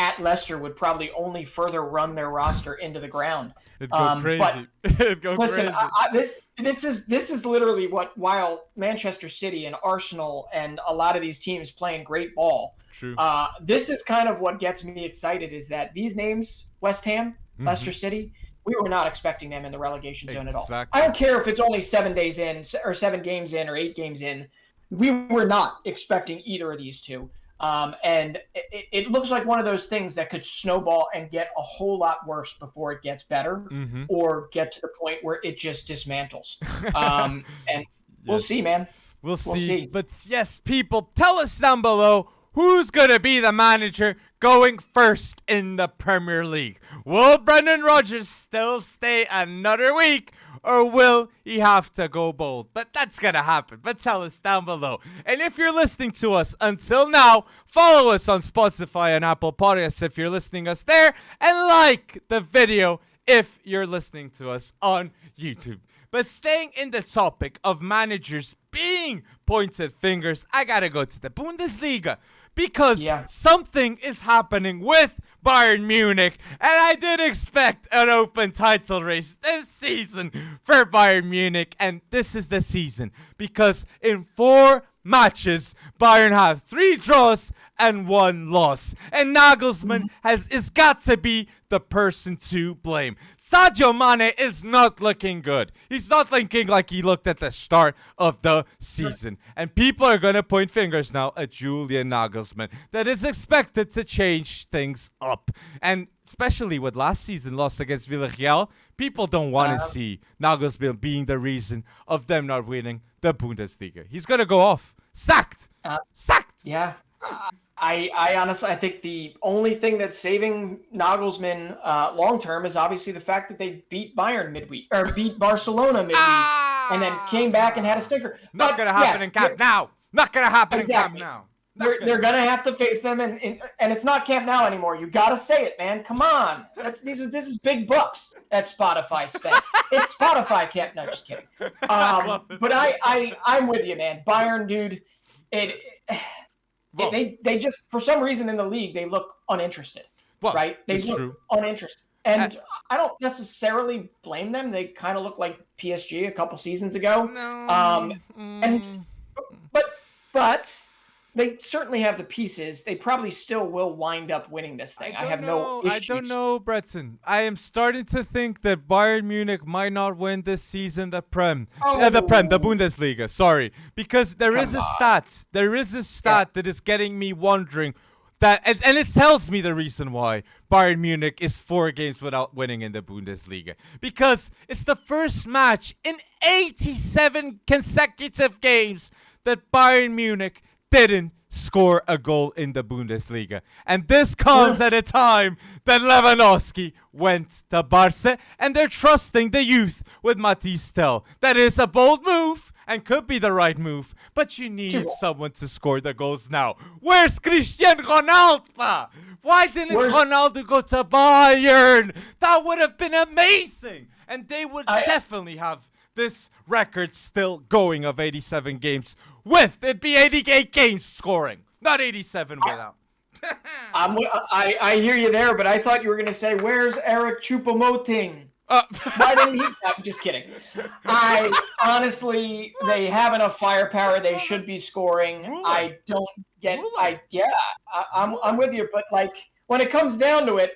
at Leicester would probably only further run their roster into the ground. It'd go crazy. It'd go listen, crazy. This is literally what, while Manchester City and Arsenal and a lot of these teams playing great ball, True. This is kind of what gets me excited, is that these names, West Ham, Leicester City, we were not expecting them in the relegation zone at all. I don't care if it's only 7 days in or 7 games in or 8 games in. We were not expecting either of these two. And it looks like one of those things that could snowball and get a whole lot worse before it gets better, or get to the point where it just dismantles. And we'll see, man. We'll see. But yes, people, tell us down below who's going to be the manager going first in the Premier League. Will Brendan Rodgers still stay another week, or will he have to go bold? But that's going to happen. But tell us down below. And if you're listening to us until now, follow us on Spotify and Apple Podcasts if you're listening to us there. And like the video if you're listening to us on YouTube. But staying in the topic of managers being pointed fingers, I got to go to the Bundesliga. Because something is happening with Bayern Munich, and I did expect an open title race this season for Bayern Munich, and this is the season, because in 4 matches, Bayern have 3 draws and 1 loss, and Nagelsmann is got to be the person to blame. Sadio Mane is not looking good. He's not looking like he looked at the start of the season. And people are going to point fingers now at Julian Nagelsmann. That is expected to change things up. And especially with last season loss against Villarreal, people don't want to see Nagelsmann being the reason of them not winning the Bundesliga. He's going to go off. Sacked. Sacked. Yeah. I honestly, I think the only thing that's saving Nagelsmann long term is obviously the fact that they beat Bayern midweek, or beat Barcelona midweek, and then came back and had a stinker. Not going to happen in Camp Nou. Not going to happen in Camp Nou. They're going to have to face them, and it's not Camp Nou anymore. You got to say it, man. Come on. This is big bucks that Spotify spent. It's Spotify Camp Nou. Just kidding. But I'm with you, man. Bayern, dude. They just, for some reason in the league, they look uninterested, right? They look uninterested. And I don't necessarily blame them. They kind of look like PSG a couple seasons ago. No. But they certainly have the pieces. They probably still will wind up winning this thing. I have no issues. I don't know, Breton. I am starting to think that Bayern Munich might not win this season the Bundesliga, sorry. Because there is a stat that is getting me wondering that, and it tells me the reason why Bayern Munich is 4 games without winning in the Bundesliga. Because it's the first match in 87 consecutive games that Bayern Munich didn't score a goal in the Bundesliga. And this comes at a time that Lewandowski went to Barça, and they're trusting the youth with Matthijs Tel. That is a bold move and could be the right move, but you need someone to score the goals now. Where's Cristiano Ronaldo? Why didn't Ronaldo go to Bayern? That would have been amazing, and they would definitely have this record still going of 87 games with it be 88 games scoring, not 87 without. I hear you there, but I thought you were going to say, where's Eric Choupo-Moting? Why didn't he? I'm just kidding. Honestly, they have enough firepower. They should be scoring. I don't get. I'm with you, but like when it comes down to it,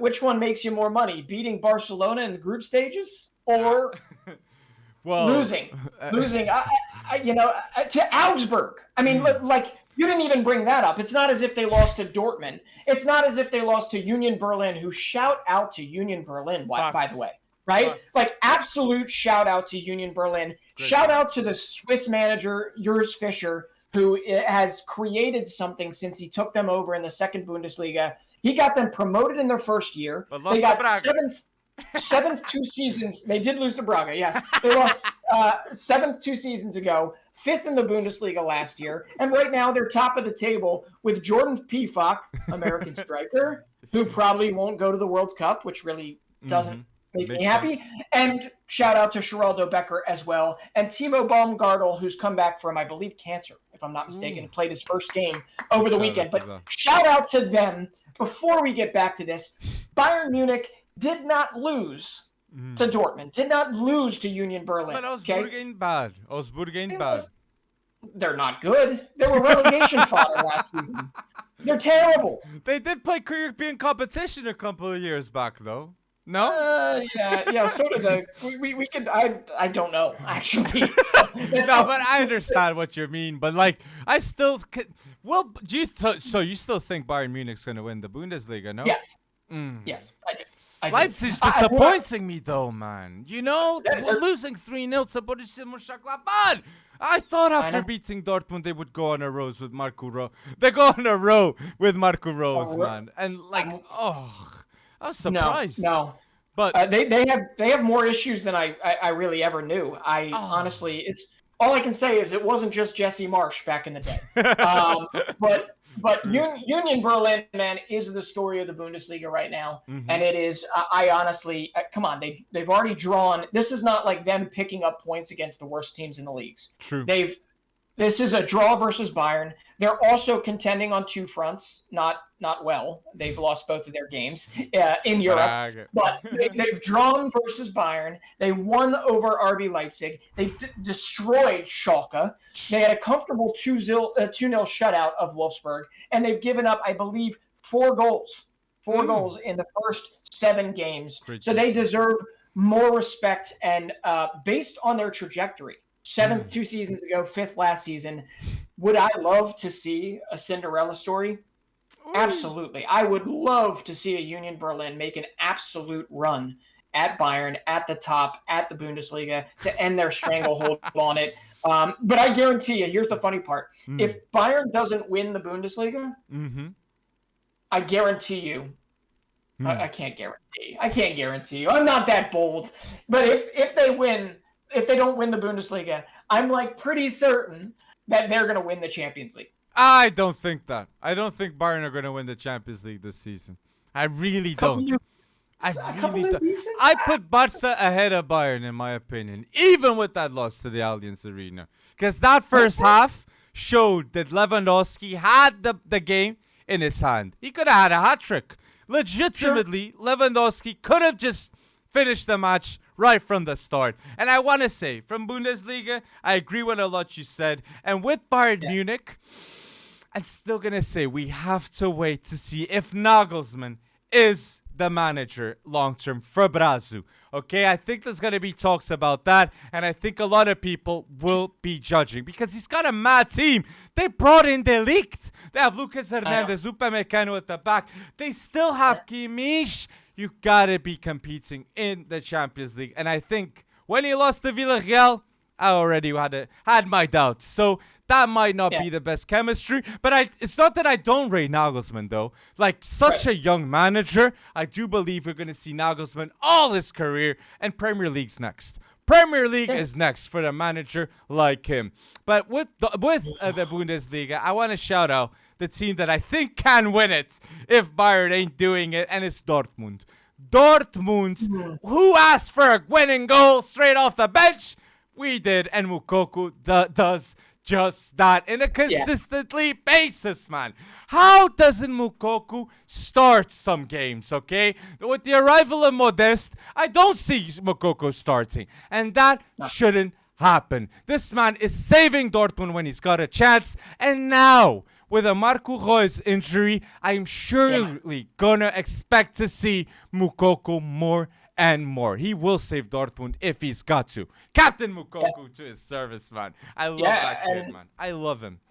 which one makes you more money? Beating Barcelona in the group stages or losing to Augsburg? I mean, like you didn't even bring that up. It's not as if they lost to Dortmund. It's not as if they lost to Union Berlin, who shout out to Union Berlin, by the way, right? Like absolute shout out to Union Berlin. Shout out to the Swiss manager, Urs Fischer, who has created something since he took them over in the second Bundesliga. He got them promoted in their first year. They got seventh 2 seasons. They did lose to Brugge, yes. They lost seventh 2 seasons ago, fifth in the Bundesliga last year, and right now they're top of the table with Jordan Pifak, American striker, who probably won't go to the World Cup, which really doesn't make me happy. And shout out to Geraldo Becker as well. And Timo Baumgartel, who's come back from, I believe, cancer, if I'm not mistaken, played his first game over the weekend. But shout out to them. Before we get back to this, Bayern Munich did not lose to Dortmund, did not lose to Union Berlin. But Augsburg bad. They're not good. They were relegation fodder last season. They're terrible. They did play European competition a couple of years back, though. No? Yeah. So did they. We could. I don't know actually. No, but I understand what you mean. But like, I still. Well, so you still think Bayern Munich's gonna win the Bundesliga? No. Yes. Yes, I do. Leipzig's disappointing me though, man. You know, we're losing 3-0 to Borussia Mönchengladbach. I thought after beating Dortmund they would go on a row with Marco Rose. They go on a row with Marco Rose, man. And like, I was surprised. No. But they have more issues than I really ever knew. Honestly, it's all I can say is it wasn't just Jesse Marsch back in the day. But Union Berlin, man, is the story of the Bundesliga right now, and it is. I honestly, come on, they've already drawn. This is not like them picking up points against the worst teams in the leagues. True. This is a draw versus Bayern. They're also contending on 2 fronts. Not well. They've lost both of their games in Europe. But they've drawn versus Bayern. They won over RB Leipzig. They destroyed Schalke. They had a comfortable 2-0 shutout of Wolfsburg. And they've given up, I believe, 4 goals. 4 goals in the first 7 games. So they deserve more respect. And based on their trajectory, 7th 2 seasons ago, 5th last season. Would I love to see a Cinderella story? Absolutely. I would love to see a Union Berlin make an absolute run at Bayern, at the top, at the Bundesliga, to end their stranglehold on it. But I guarantee you, here's the funny part. If Bayern doesn't win the Bundesliga, I guarantee you, I can't guarantee you. I'm not that bold. But if they don't win the Bundesliga, I'm like pretty certain that they're going to win the Champions League. I don't think that. I don't think Bayern are going to win the Champions League this season. I really don't. I put Barça ahead of Bayern, in my opinion, even with that loss to the Allianz Arena. Because that first half showed that Lewandowski had the game in his hand. He could have had a hat-trick. Legitimately, Lewandowski could have just finished the match right from the start. And I want to say, from Bundesliga, I agree with a lot you said. And with Bayern Munich, I'm still going to say we have to wait to see if Nagelsmann is the manager long-term for Brazil. Okay, I think there's going to be talks about that. And I think a lot of people will be judging because he's got a mad team. They brought in De Ligt. They have Lucas Hernandez, Upamecano at the back. They still have Kimmich. You got to be competing in the Champions League. And I think when he lost to Villarreal, I already had my doubts. So that might not be the best chemistry. But it's not that I don't rate Nagelsmann, though. Like, such a young manager, I do believe we're going to see Nagelsmann all his career. And Premier League's next. Premier League is next for a manager like him. But with the Bundesliga, I want to shout out the team that I think can win it if Bayern ain't doing it, and it's Dortmund. Dortmund, who asked for a winning goal straight off the bench? We did, and Moukoko does just that in a consistently basis, man. How doesn't Moukoko start some games, okay? With the arrival of Modeste, I don't see Moukoko starting, and that shouldn't happen. This man is saving Dortmund when he's got a chance, and now with a Marco Reus injury, I'm surely gonna expect to see Moukoko more and more. He will save Dortmund if he's got to. Captain Moukoko to his service, man. I love that kid, man. I love him.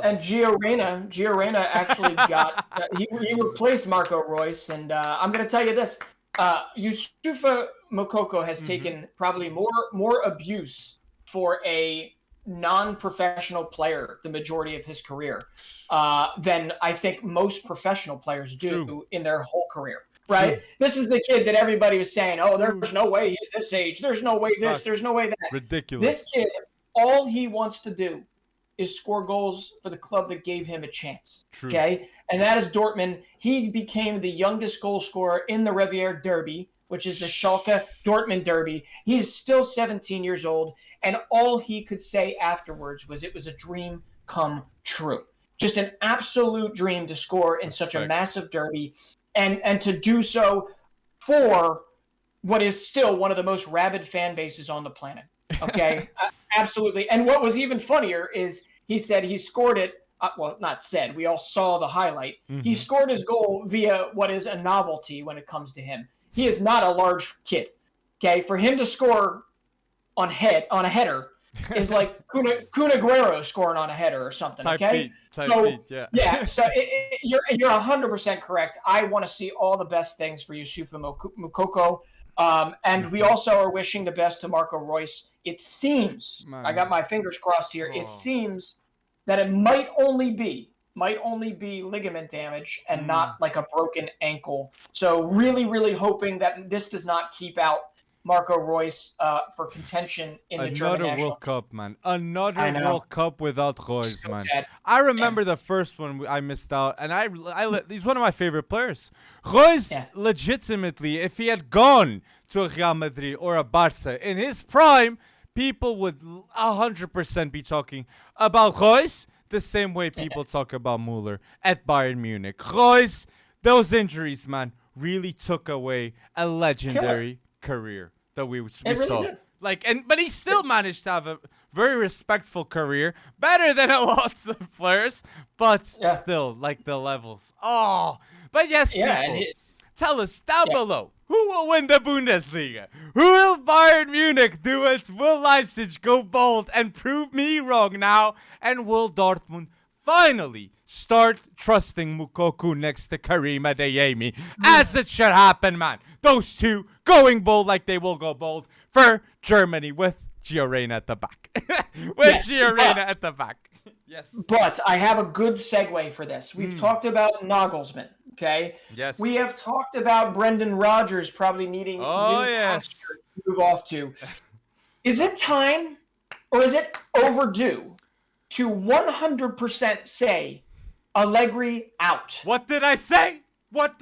And Gio Reyna actually got he replaced Marco Reus, and I'm gonna tell you this: Youssoufa Moukoko has taken probably more abuse for a non-professional player the majority of his career than I think most professional players do in their whole career. Right? This is the kid that everybody was saying, oh, there's no way he's this age. There's no way this. There's no way that. Ridiculous. This kid, all he wants to do is score goals for the club that gave him a chance. True. Okay? And that is Dortmund. He became the youngest goal scorer in the Riviera Derby, which is the Schalke Dortmund Derby. He's still 17 years old, and all he could say afterwards was it was a dream come true. Just an absolute dream to score in such a massive derby, and to do so for what is still one of the most rabid fan bases on the planet. Okay? Absolutely. And what was even funnier is he said he scored it. Well, not said. We all saw the highlight. Mm-hmm. He scored his goal via what is a novelty when it comes to him. He is not a large kid. Okay, for him to score on a header is like Kun Aguero scoring on a header or something. Type okay, beat, yeah. Yeah. So you're 100% correct. I want to see all the best things for Youssoufa Moukoko. And we also are wishing the best to Marco Reus. It seems, I got my fingers crossed here. It seems that it might only be ligament damage and not like a broken ankle. So really, really hoping that this does not keep out Marco Reus for contention in the German national World Cup, man. Another World Cup without Reus, so man. Sad. I remember the first one I missed out, and he's one of my favorite players. Reus, legitimately, if he had gone to a Real Madrid or a Barça in his prime, people would 100% be talking about Reus the same way people talk about Müller at Bayern Munich. Reus, those injuries, man, really took away a legendary career that we really saw. Did. But he still managed to have a very respectful career, better than a lot of players, but still, like the levels. Oh, but yes, people, tell us down below. Who will win the Bundesliga? Who will Bayern Munich do it? Will Leipzig go bold and prove me wrong now? And will Dortmund finally start trusting Moukoko next to Karim Adeyemi? As it should happen, man. Those two going bold like they will go bold for Germany with Gio Reyna at the back. At the back. Yes. But I have a good segue for this. We've talked about Nagelsmann. Okay. Yes. We have talked about Brendan Rodgers probably needing new pastures to move off to. Is it time, or is it overdue, to 100% say Allegri out? What did I say? What?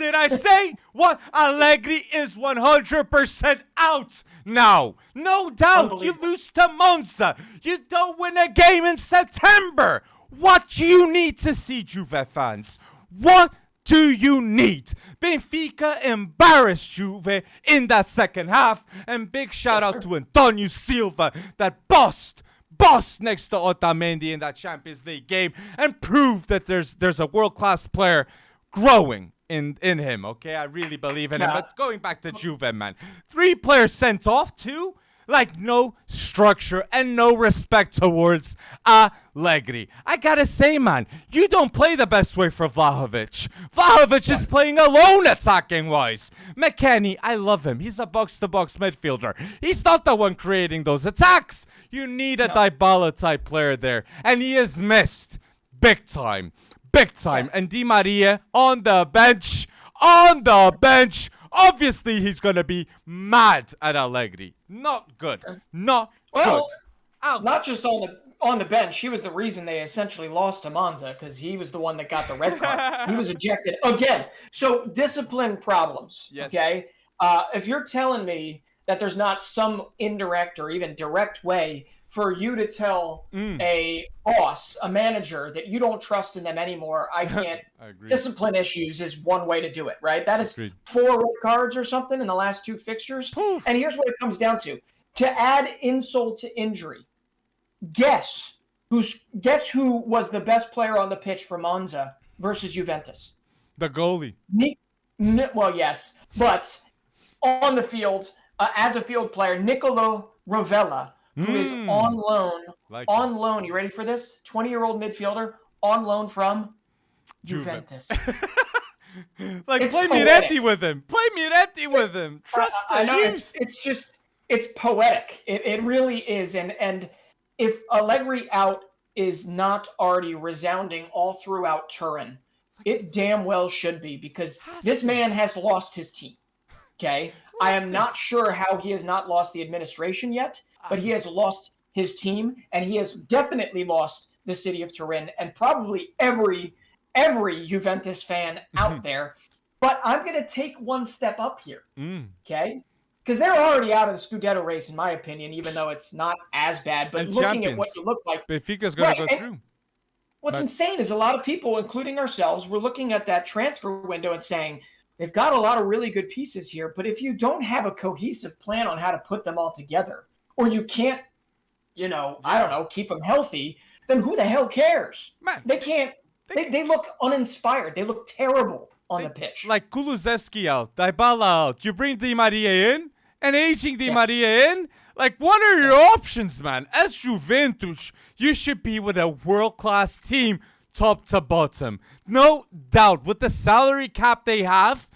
Allegri is 100% out now. No doubt. You lose to Monza. You don't win a game in September. What do you need to see, Juve fans? What do you need? Benfica embarrassed Juve in that second half, and big shout out to Antonio Silva, that bossed next to Otamendi in that Champions League game, and proved that there's a world-class player growing in him. Okay, I really believe in him. But going back to Juve, man, 3 players sent off too. Like, no structure and no respect towards Allegri. I gotta say, man, you don't play the best way for Vlahovic. Vlahovic is playing alone attacking-wise. McKennie, I love him. He's a box-to-box midfielder. He's not the one creating those attacks. You need a Dybala-type player there. And he is missed. Big time. And Di Maria on the bench. Obviously, he's going to be mad at Allegri. Not good. Good. Not just on the bench. He was the reason they essentially lost to Monza, because he was the one that got the red card. He was ejected again. So discipline problems. Yes. Okay. If you're telling me that there's not some indirect or even direct way for you to tell a boss, a manager, that you don't trust in them anymore, I can't. I agree. Discipline issues is one way to do it, right? That is 4 red cards or something in the last 2 fixtures. And here's what it comes down to. To add insult to injury, guess who was the best player on the pitch for Monza versus Juventus? The goalie. Well, yes. But on the field, as a field player, Nicolo Rovella, who is on loan. You ready for this? 20-year-old midfielder on loan from Juventus. Play Miretti with him. Trust I know, it's poetic. It really is. And if Allegri out is not already resounding all throughout Turin, it damn well should be, because this man has lost his team. Okay? I am not sure how he has not lost the administration yet, but he has lost his team, and he has definitely lost the city of Turin, and probably every Juventus fan out there. But I'm going to take one step up here, okay? Because they're already out of the Scudetto race, in my opinion, even though it's not as bad. But and looking at what you look like, Benfica's going to go through. What's insane is a lot of people, including ourselves, were looking at that transfer window and saying, they've got a lot of really good pieces here, but if you don't have a cohesive plan on how to put them all together, or you can't, I don't know, keep them healthy, then who the hell cares? Man, they can't. They look uninspired. They look terrible on the pitch. Like Kulusevski out, Dybala out. You bring Di Maria in, and aging Di Maria in. Like, what are your options, man? As Juventus, you should be with a world-class team, top to bottom. No doubt. With the salary cap they have,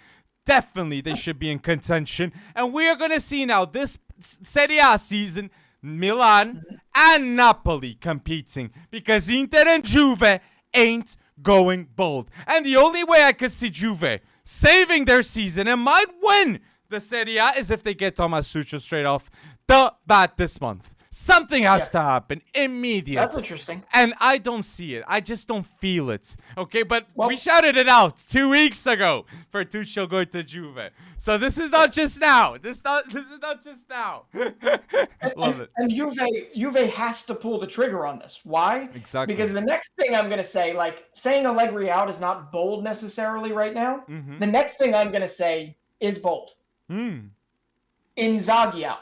definitely they should be in contention. And we are going to see now this Serie A season, Milan and Napoli competing, because Inter and Juve ain't going bold. And the only way I could see Juve saving their season and might win the Serie A is if they get Thomas Tuchel straight off the bat this month. Something has to happen immediately. That's interesting. And I don't see it. I just don't feel it. Okay, but we shouted it out 2 weeks ago for Tuchel going to Juve. So this is not just now. This is not just now. Love it. And Juve has to pull the trigger on this. Why? Exactly. Because the next thing I'm going to say, like saying Allegri out is not bold necessarily right now. The next thing I'm going to say is bold. Inzaghi out.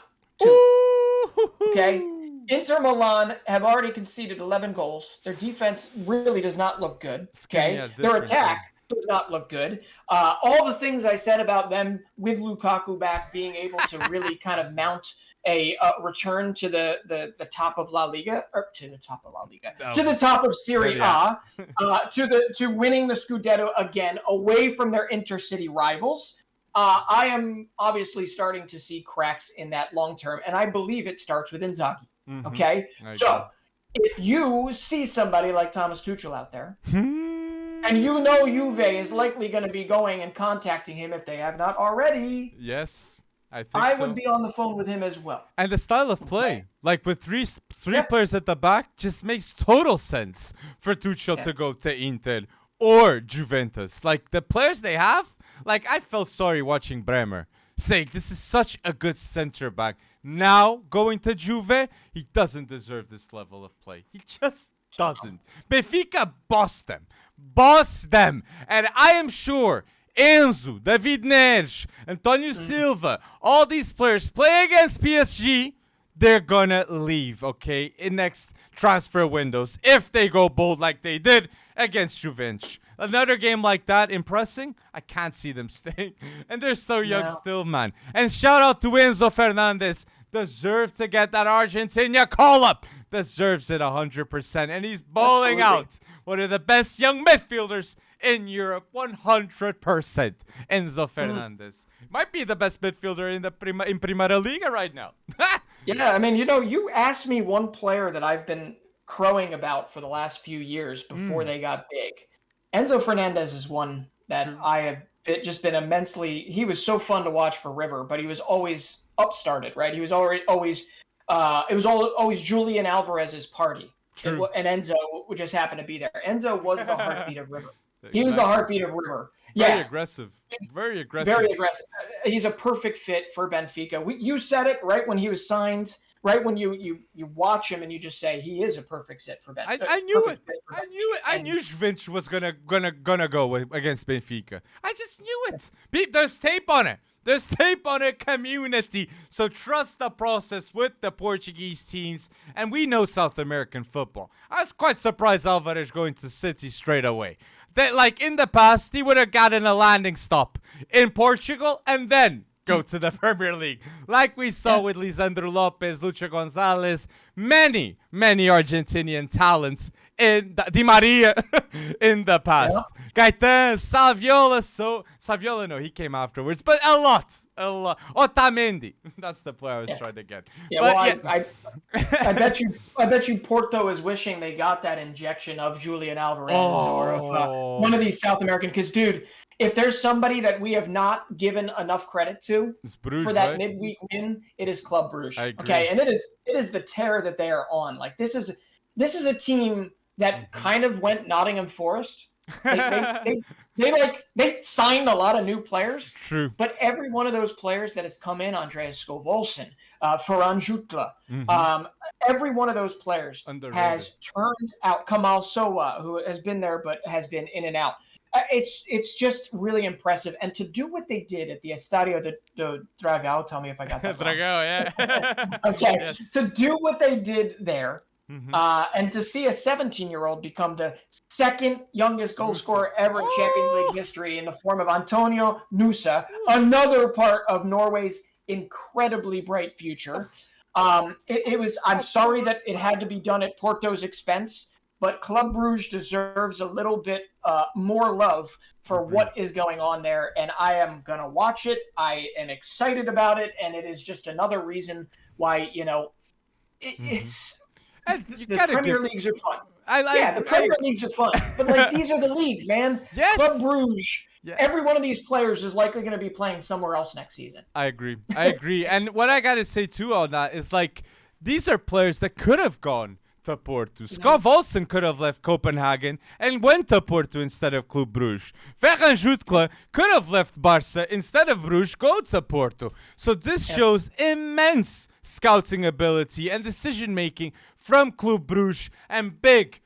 Okay, Inter Milan have already conceded 11 goals. Their defense really does not look good. Okay, their attack does not look good. All the things I said about them with Lukaku back being able to really kind of mount a return to the top of La Liga, or to the top of La Liga, to the top of Serie A, to winning the Scudetto again away from their intercity rivals. I am obviously starting to see cracks in that long term, and I believe it starts with Inzaghi. Okay? So, if you see somebody like Thomas Tuchel out there, and you know Juve is likely going to be going and contacting him if they have not already. Yes, I would be on the phone with him as well. And the style of play, like with three players at the back, just makes total sense for Tuchel to go to Inter or Juventus. Like, the players they have, like, I felt sorry watching Bremer saying this is such a good center back. Now, going to Juve, he doesn't deserve this level of play. He just doesn't. Benfica bossed them. And I am sure Enzo, David Neres, Antonio Silva, all these players play against PSG, they're gonna leave, okay, in next transfer windows if they go bold like they did against Juventus. Another game like that, impressing, I can't see them staying. And they're so young still, man. And shout out to Enzo Fernandez. Deserves to get that Argentina call-up. Deserves it 100%. And he's bowling out one of the best young midfielders in Europe, 100%. Enzo Fernandez. Might be the best midfielder in Primera Liga right now. Yeah, I mean, you asked me one player that I've been crowing about for the last few years before they got big. Enzo Fernandez is one that I have just been immensely. He was so fun to watch for River, but he was always upstarted, right? He was always Julian Alvarez's party, and Enzo would just happen to be there. Enzo was the heartbeat of River. He was the heartbeat of River. Very aggressive. Very aggressive. Very aggressive. He's a perfect fit for Benfica. You said it right when he was signed. Right when you watch him and you just say he is a perfect fit for Benfica. I knew it. I knew Juventus was gonna go against Benfica. I just knew it. There's tape on it. There's tape on it, community. So trust the process with the Portuguese teams. And we know South American football. I was quite surprised Alvarez going to City straight away. That, like, in the past, he would have gotten a landing stop in Portugal and then go to the Premier League. Like we saw with Lisandro Lopez, Lucho Gonzalez, many Argentinian talents in Di Maria in the past. Gaetan, Saviola, no, he came afterwards, but a lot. Otamendi, that's the player I was trying to get. Yeah, but well, I bet you Porto is wishing they got that injection of Julian Alvarez or of one of these South American. Because, dude, if there's somebody that we have not given enough credit to Bruges, for that right? midweek win, it is Club Brugge. I agree. Okay, and it is the terror that they are on. Like this is a team that kind of went Nottingham Forest. They signed a lot of new players. True. But every one of those players that has come in, Andreas Skov-Olsen, Ferran Jutla, every one of those players has turned out. Kamal Sowa, who has been there but has been in and out. It's just really impressive. And to do what they did at the Estadio de Dragao, tell me if I got that wrong. Dragao, yeah. Okay. Yes. To do what they did there, and to see a 17-year-old become the second youngest goal scorer ever in Champions League history in the form of Antonio Nusa, another part of Norway's incredibly bright future. It was. I'm sorry that it had to be done at Porto's expense, but Club Brugge deserves a little bit more love for what is going on there, and I am going to watch it. I am excited about it, and it is just another reason why, it's... The Premier Leagues are fun. The Premier Leagues are fun. But, like, these are the leagues, man. Yes. Club Brugge. Yes. Every one of these players is likely going to be playing somewhere else next season. I agree. And what I got to say, too, on that is, like, these are players that could have gone to Porto. Skov-Olsen could have left Copenhagen and went to Porto instead of Club Brugge. Ferran Jutla could have left Barça instead of Brugge, go to Porto. So this shows immense scouting ability and decision-making from Club Brugge, and big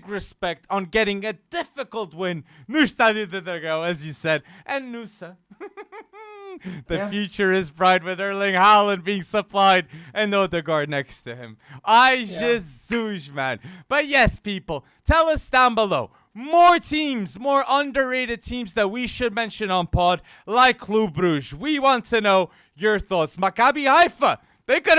respect on getting a difficult win no Estádio de Dragão, as you said, and Nusa. The future is bright with Erling Haaland being supplied and Odegaard next to him. Jesus, man. But yes, people, tell us down below. More teams, more underrated teams that we should mention on pod, like Club Brugge. We want to know your thoughts. Maccabi Haifa. They could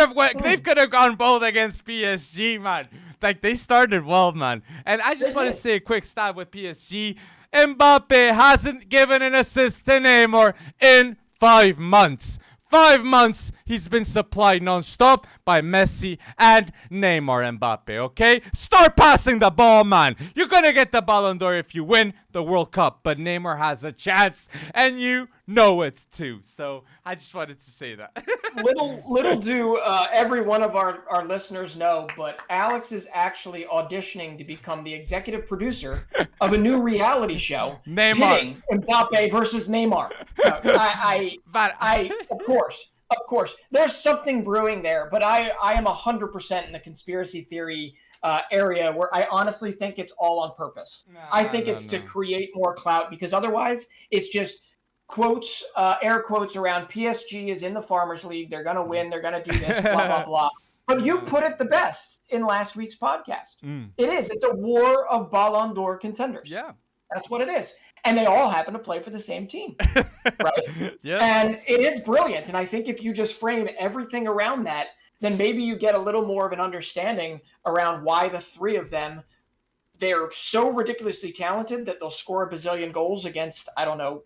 have gone both against PSG, man. Like, they started well, man. And I just want to say a quick stat with PSG. Mbappe hasn't given an assist to Neymar in 5 months. 5 months he's been supplied non-stop by Messi and Neymar Mbappe, okay? Start passing the ball, man. You're going to get the Ballon d'Or if you win the World Cup, but Neymar has a chance, and you know it too. So I just wanted to say that. little do every one of our listeners know, but Alex is actually auditioning to become the executive producer of a new reality show. Neymar. Mbappe versus Neymar. Of course. There's something brewing there, but I am 100% in the conspiracy theory area where I honestly think it's all on purpose. I think it's to create more clout, because otherwise it's just quotes, air quotes around PSG is in the Farmers League. They're going to win. They're going to do this, blah, blah, blah. But you put it the best in last week's podcast. It is. It's a war of Ballon d'Or contenders. Yeah. That's what it is. And they all happen to play for the same team, right? Yeah. And it is brilliant. And I think if you just frame everything around that, then maybe you get a little more of an understanding around why the three of them, they're so ridiculously talented that they'll score a bazillion goals against, I don't know,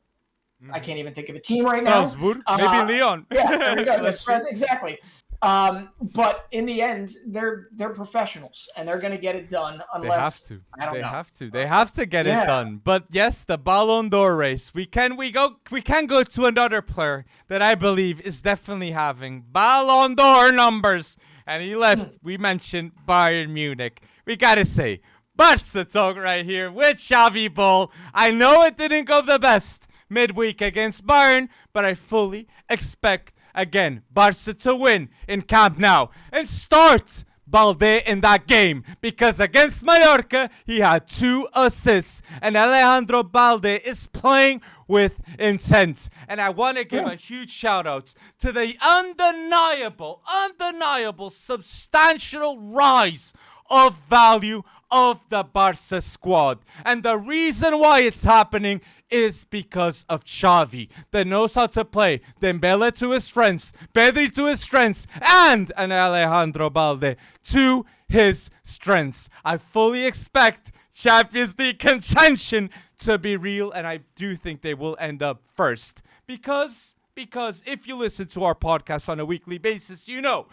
I can't even think of a team right now. Strasbourg, maybe Lyon. Yeah, there we go. Exactly. But in the end, they're professionals, and they're going to get it done unless they have to get it done. But yes, the Ballon d'Or race. We can go to another player that I believe is definitely having Ballon d'Or numbers, and he left. We mentioned Bayern Munich. We gotta say, Barça talk right here with Xavi Ball. I know it didn't go the best midweek against Bayern, but I fully expect again Barça to win in Camp Nou and start Balde in that game, because against Mallorca he had 2 assists, and Alejandro Balde is playing with intent. And I want to give a huge shout out to the undeniable substantial rise of value of the Barça squad. And the reason why it's happening is because of Xavi, that knows how to play Dembele to his strengths, Pedri to his strengths, and an Alejandro Balde to his strengths. I fully expect Champions League contention to be real, and I do think they will end up first. Because if you listen to our podcast on a weekly basis, you know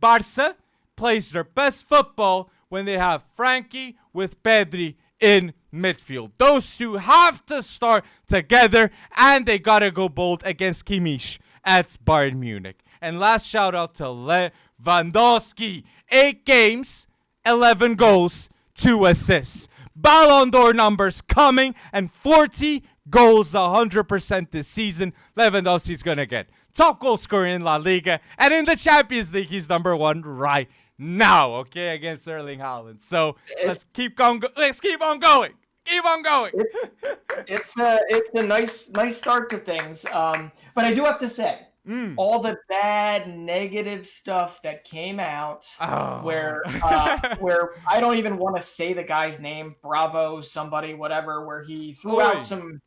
Barça plays their best football when they have Frankie with Pedri in midfield. Those two have to start together, and they gotta go bold against Kimmich at Bayern Munich. And last shout out to Lewandowski. 8 games, 11 goals, 2 assists. Ballon d'Or numbers coming, and 40 goals 100% this season. Lewandowski's gonna get top goal scorer in La Liga, and in the Champions League, he's number 1 right now, okay, against Erling Haaland. So let's keep on going. Keep on going. It's a nice start to things. But I do have to say, all the bad, negative stuff that came out, where I don't even want to say the guy's name, Bravo, somebody, whatever, where he threw out some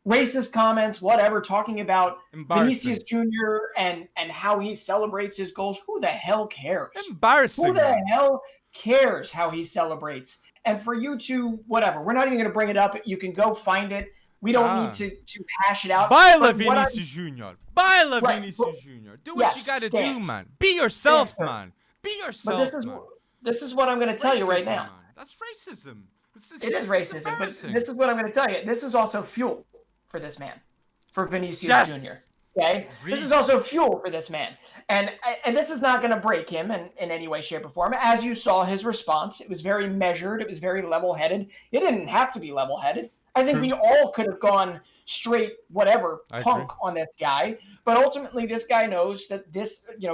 racist comments, whatever, talking about Vinicius Jr. and how he celebrates his goals. Who the hell cares? Embarrassing. Who the hell cares how he celebrates? And for you to, whatever, we're not even going to bring it up. You can go find it. We don't need to hash it out. BAILA Vinicius Jr. BAILA Vinicius Jr. Do what you got to do, man. Be yourself, man. Be yourself, but this is what I'm going to tell you right now. Man. That's racism. It is racism, but this is what I'm going to tell you. This is also fuel for this man, for Vinicius Jr. Okay? This is also fuel for this man. And this is not going to break him in any way, shape, or form. As you saw his response, it was very measured. It was very level-headed. It didn't have to be level-headed. I think we all could have gone straight whatever punk on this guy. But ultimately, this guy knows that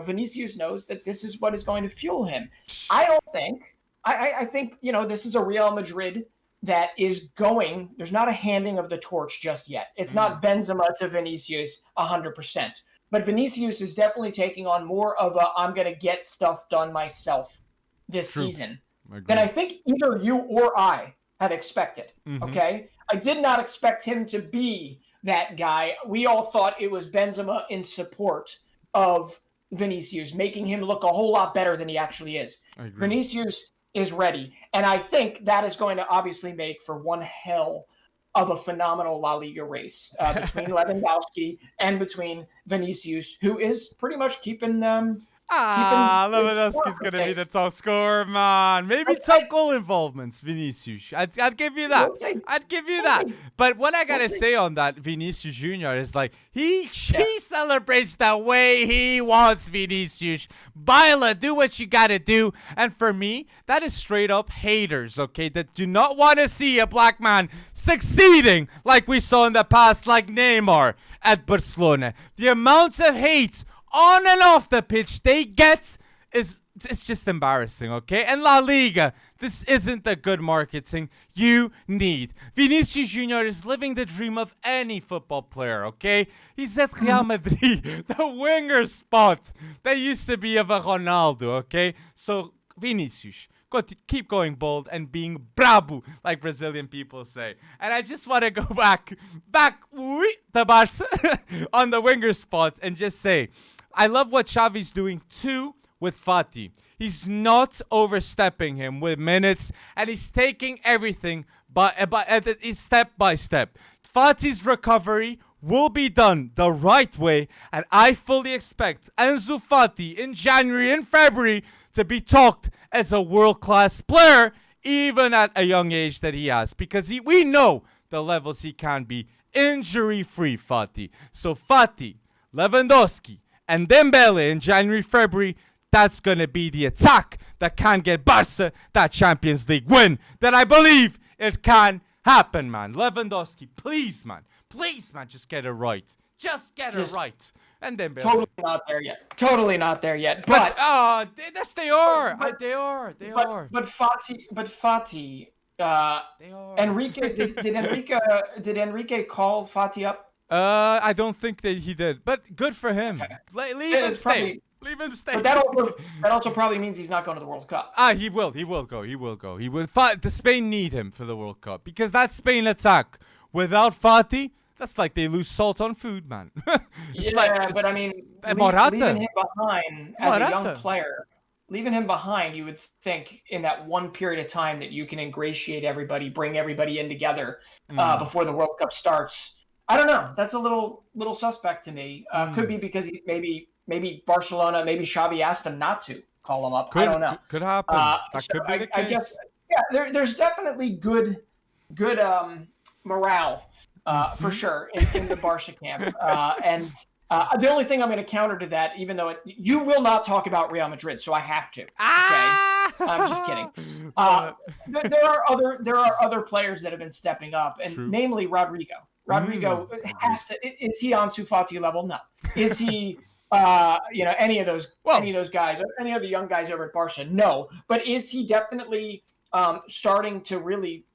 Vinicius knows that this is what is going to fuel him. I think, this is a Real Madrid that is going, there's not a handing of the torch just yet. It's not Benzema to Vinicius 100%. But Vinicius is definitely taking on more of a I'm going to get stuff done myself this season than I think either you or I have expected. Okay? I did not expect him to be that guy. We all thought it was Benzema in support of Vinicius, making him look a whole lot better than he actually is. Vinicius is ready. And I think that is going to obviously make for one hell of a phenomenal La Liga race between Lewandowski and between Vinicius, who is pretty much keeping Lewandowski's going to be the top scorer, man. Maybe top goal involvements, Vinicius. I'd give you that. I'd give you that. But what I got to say on that, Vinicius Jr. is like, he celebrates the way he wants, Vinicius. BAILA, do what you got to do. And for me, that is straight up haters, okay, that do not want to see a black man succeeding like we saw in the past, like Neymar at Barcelona. The amount of hate on and off the pitch they get it's just embarrassing, okay? And La Liga, this isn't the good marketing you need. Vinicius Jr. is living the dream of any football player, okay? He's at Real Madrid, the winger spot that used to be of a Ronaldo, okay? So, Vinicius, keep going bold and being brabo, like Brazilian people say. And I just want to go back to Barça on the winger spot and just say, I love what Xavi's doing too with Fati. He's not overstepping him with minutes, and he's taking everything step by step. Fati's recovery will be done the right way, and I fully expect Ansu Fati in January and February to be talked as a world-class player, even at a young age that he has, because we know the levels he can be injury-free, Fati. So Fati, Lewandowski, and Dembele in January, February, that's going to be the attack that can get Barça that Champions League win. That I believe it can happen, man. Lewandowski, please, man, just get it right. Just get it right. And Dembele. Totally not there yet. But yes, they are. They are. But Fati. Enrique did Enrique call Fati up? I don't think that he did, but good for him. Okay. Leave him stay. Leave him stay. But that also probably means he's not going to the World Cup. He will go. He will. The Spain need him for the World Cup because that Spain attack without Fati, that's like they lose salt on food, man. But I mean, leaving him behind as a young player, you would think in that one period of time that you can ingratiate everybody, bring everybody in together before the World Cup starts. I don't know. That's a little suspect to me. Could be because maybe Barcelona, maybe Xavi asked him not to call him up. I don't know. Could happen. That could be the case. I guess, there's definitely good morale for sure in the Barca camp. And the only thing I'm going to counter to that, even though you will not talk about Real Madrid, so I have to. Okay, I'm just kidding. There are other players that have been stepping up, and namely Rodrigo. Rodrigo is he Ansu Fati level? No. Is he any of those guys, any of the young guys over at Barca? No. But is he definitely starting to really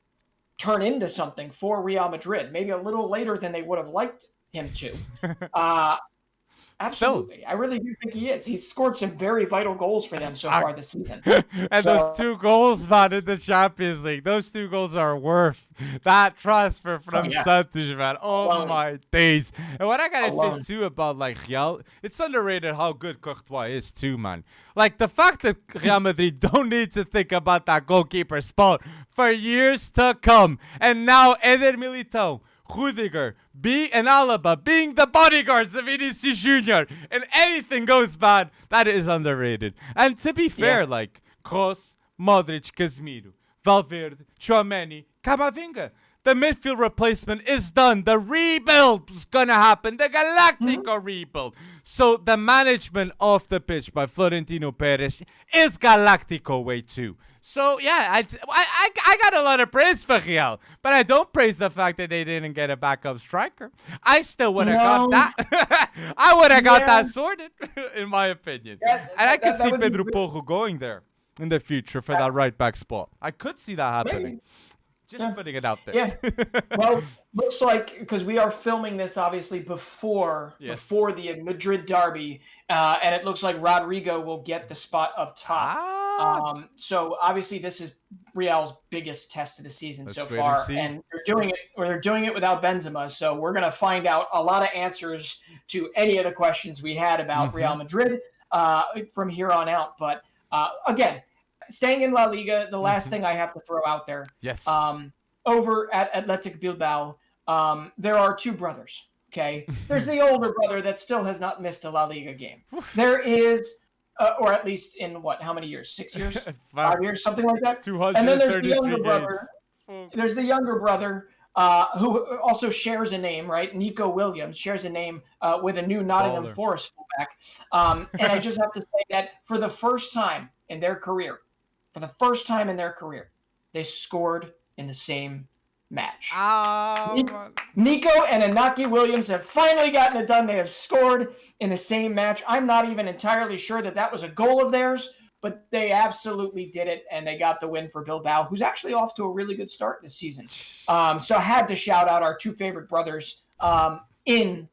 turn into something for Real Madrid? Maybe a little later than they would have liked him to. Absolutely. I really do think he is. He's scored some very vital goals for them so far this season. And those 2 goals, man, in the Champions League, those 2 goals are worth that transfer from Santos, man. Oh, my days. And what I got to say, too, about, Real, it's underrated how good Courtois is, too, man. The fact that Real Madrid don't need to think about that goalkeeper spot for years to come. And now Eder Militão, Rudiger, and Alaba being the bodyguards of Vinicius Jr. and anything goes bad, that is underrated. And to be fair, Kroos, Modric, Casemiro, Valverde, Tchouaméni, Camavinga, the midfield replacement is done. The rebuild's gonna happen. The Galactico rebuild. So the management of the pitch by Florentino Perez is Galactico way too. So yeah, I got a lot of praise for Real, but I don't praise the fact that they didn't get a backup striker. I still would have got that. I would have got that sorted, in my opinion. And I could see Pedro Porro going there in the future for that right back spot. I could see that happening. Maybe. Just putting it out there. Yeah. Well, looks like, because we are filming this obviously before the Madrid derby, and it looks like Rodrigo will get the spot up top. So obviously this is Real's biggest test of the season so far, and they're doing it without Benzema. So we're gonna find out a lot of answers to any of the questions we had about Real Madrid from here on out. But again, staying in La Liga, the last thing I have to throw out there. Yes. Over at Athletic Bilbao, there are 2 brothers. Okay. There's the older brother that still has not missed a La Liga game. There is, or at least in how many years? 6 years? 5 years? Something like that? 233 and then there's the younger games. brother. There's the younger brother who also shares a name, right? Nico Williams shares a name with a new Nottingham Forest fullback. And I just have to say that for the first time in their career, they scored in the same match. Nico and Inaki Williams have finally gotten it done. They have scored in the same match. I'm not even entirely sure that was a goal of theirs, but they absolutely did it, and they got the win for Bilbao, who's actually off to a really good start this season. So I had to shout out our 2 favorite brothers in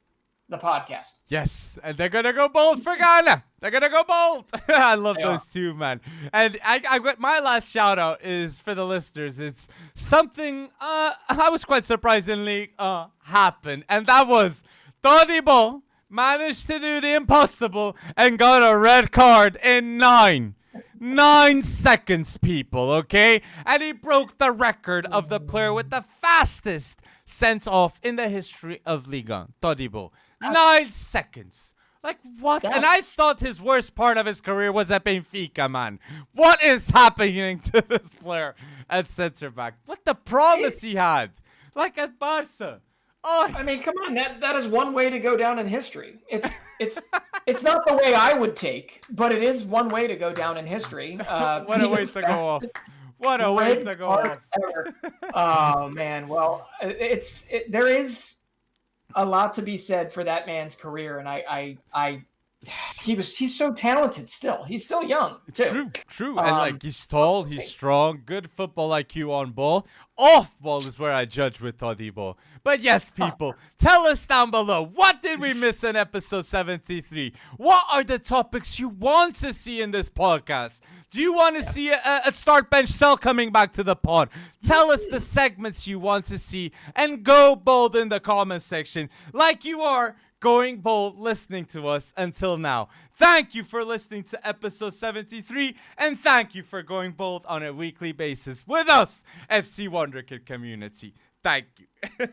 the podcast. Yes, and they're gonna go bold for Ghana. They're gonna go bold. I love those 2, man. And I my last shout out is for the listeners. It's something I was quite surprisingly happened, and that was Todibo managed to do the impossible and got a red card in 9 seconds, people. Okay, and he broke the record of the player with the fastest sent off in the history of Liga. Todibo. 9 seconds. What? And I thought his worst part of his career was at Benfica, man. What is happening to this player at center back? What the promise he had. At Barca. Oh, I mean, come on. That is one way to go down in history. It's not the way I would take, but it is one way to go down in history. What a way to go off. What a way to go off. Oh, man. Well, there is a lot to be said for that man's career, and I he's so talented still. He's still young too. True. And like he's tall, he's strong, good football IQ on ball. Off ball is where I judge with Todibo. But yes, people, tell us down below, what did we miss in episode 73? What are the topics you want to see in this podcast? Do you want to see a start bench cell coming back to the pod? Tell us the segments you want to see and go bold in the comment section like you are going bold listening to us until now. Thank you for listening to episode 73 and thank you for going bold on a weekly basis with us, FC Wonderkid community. Thank you.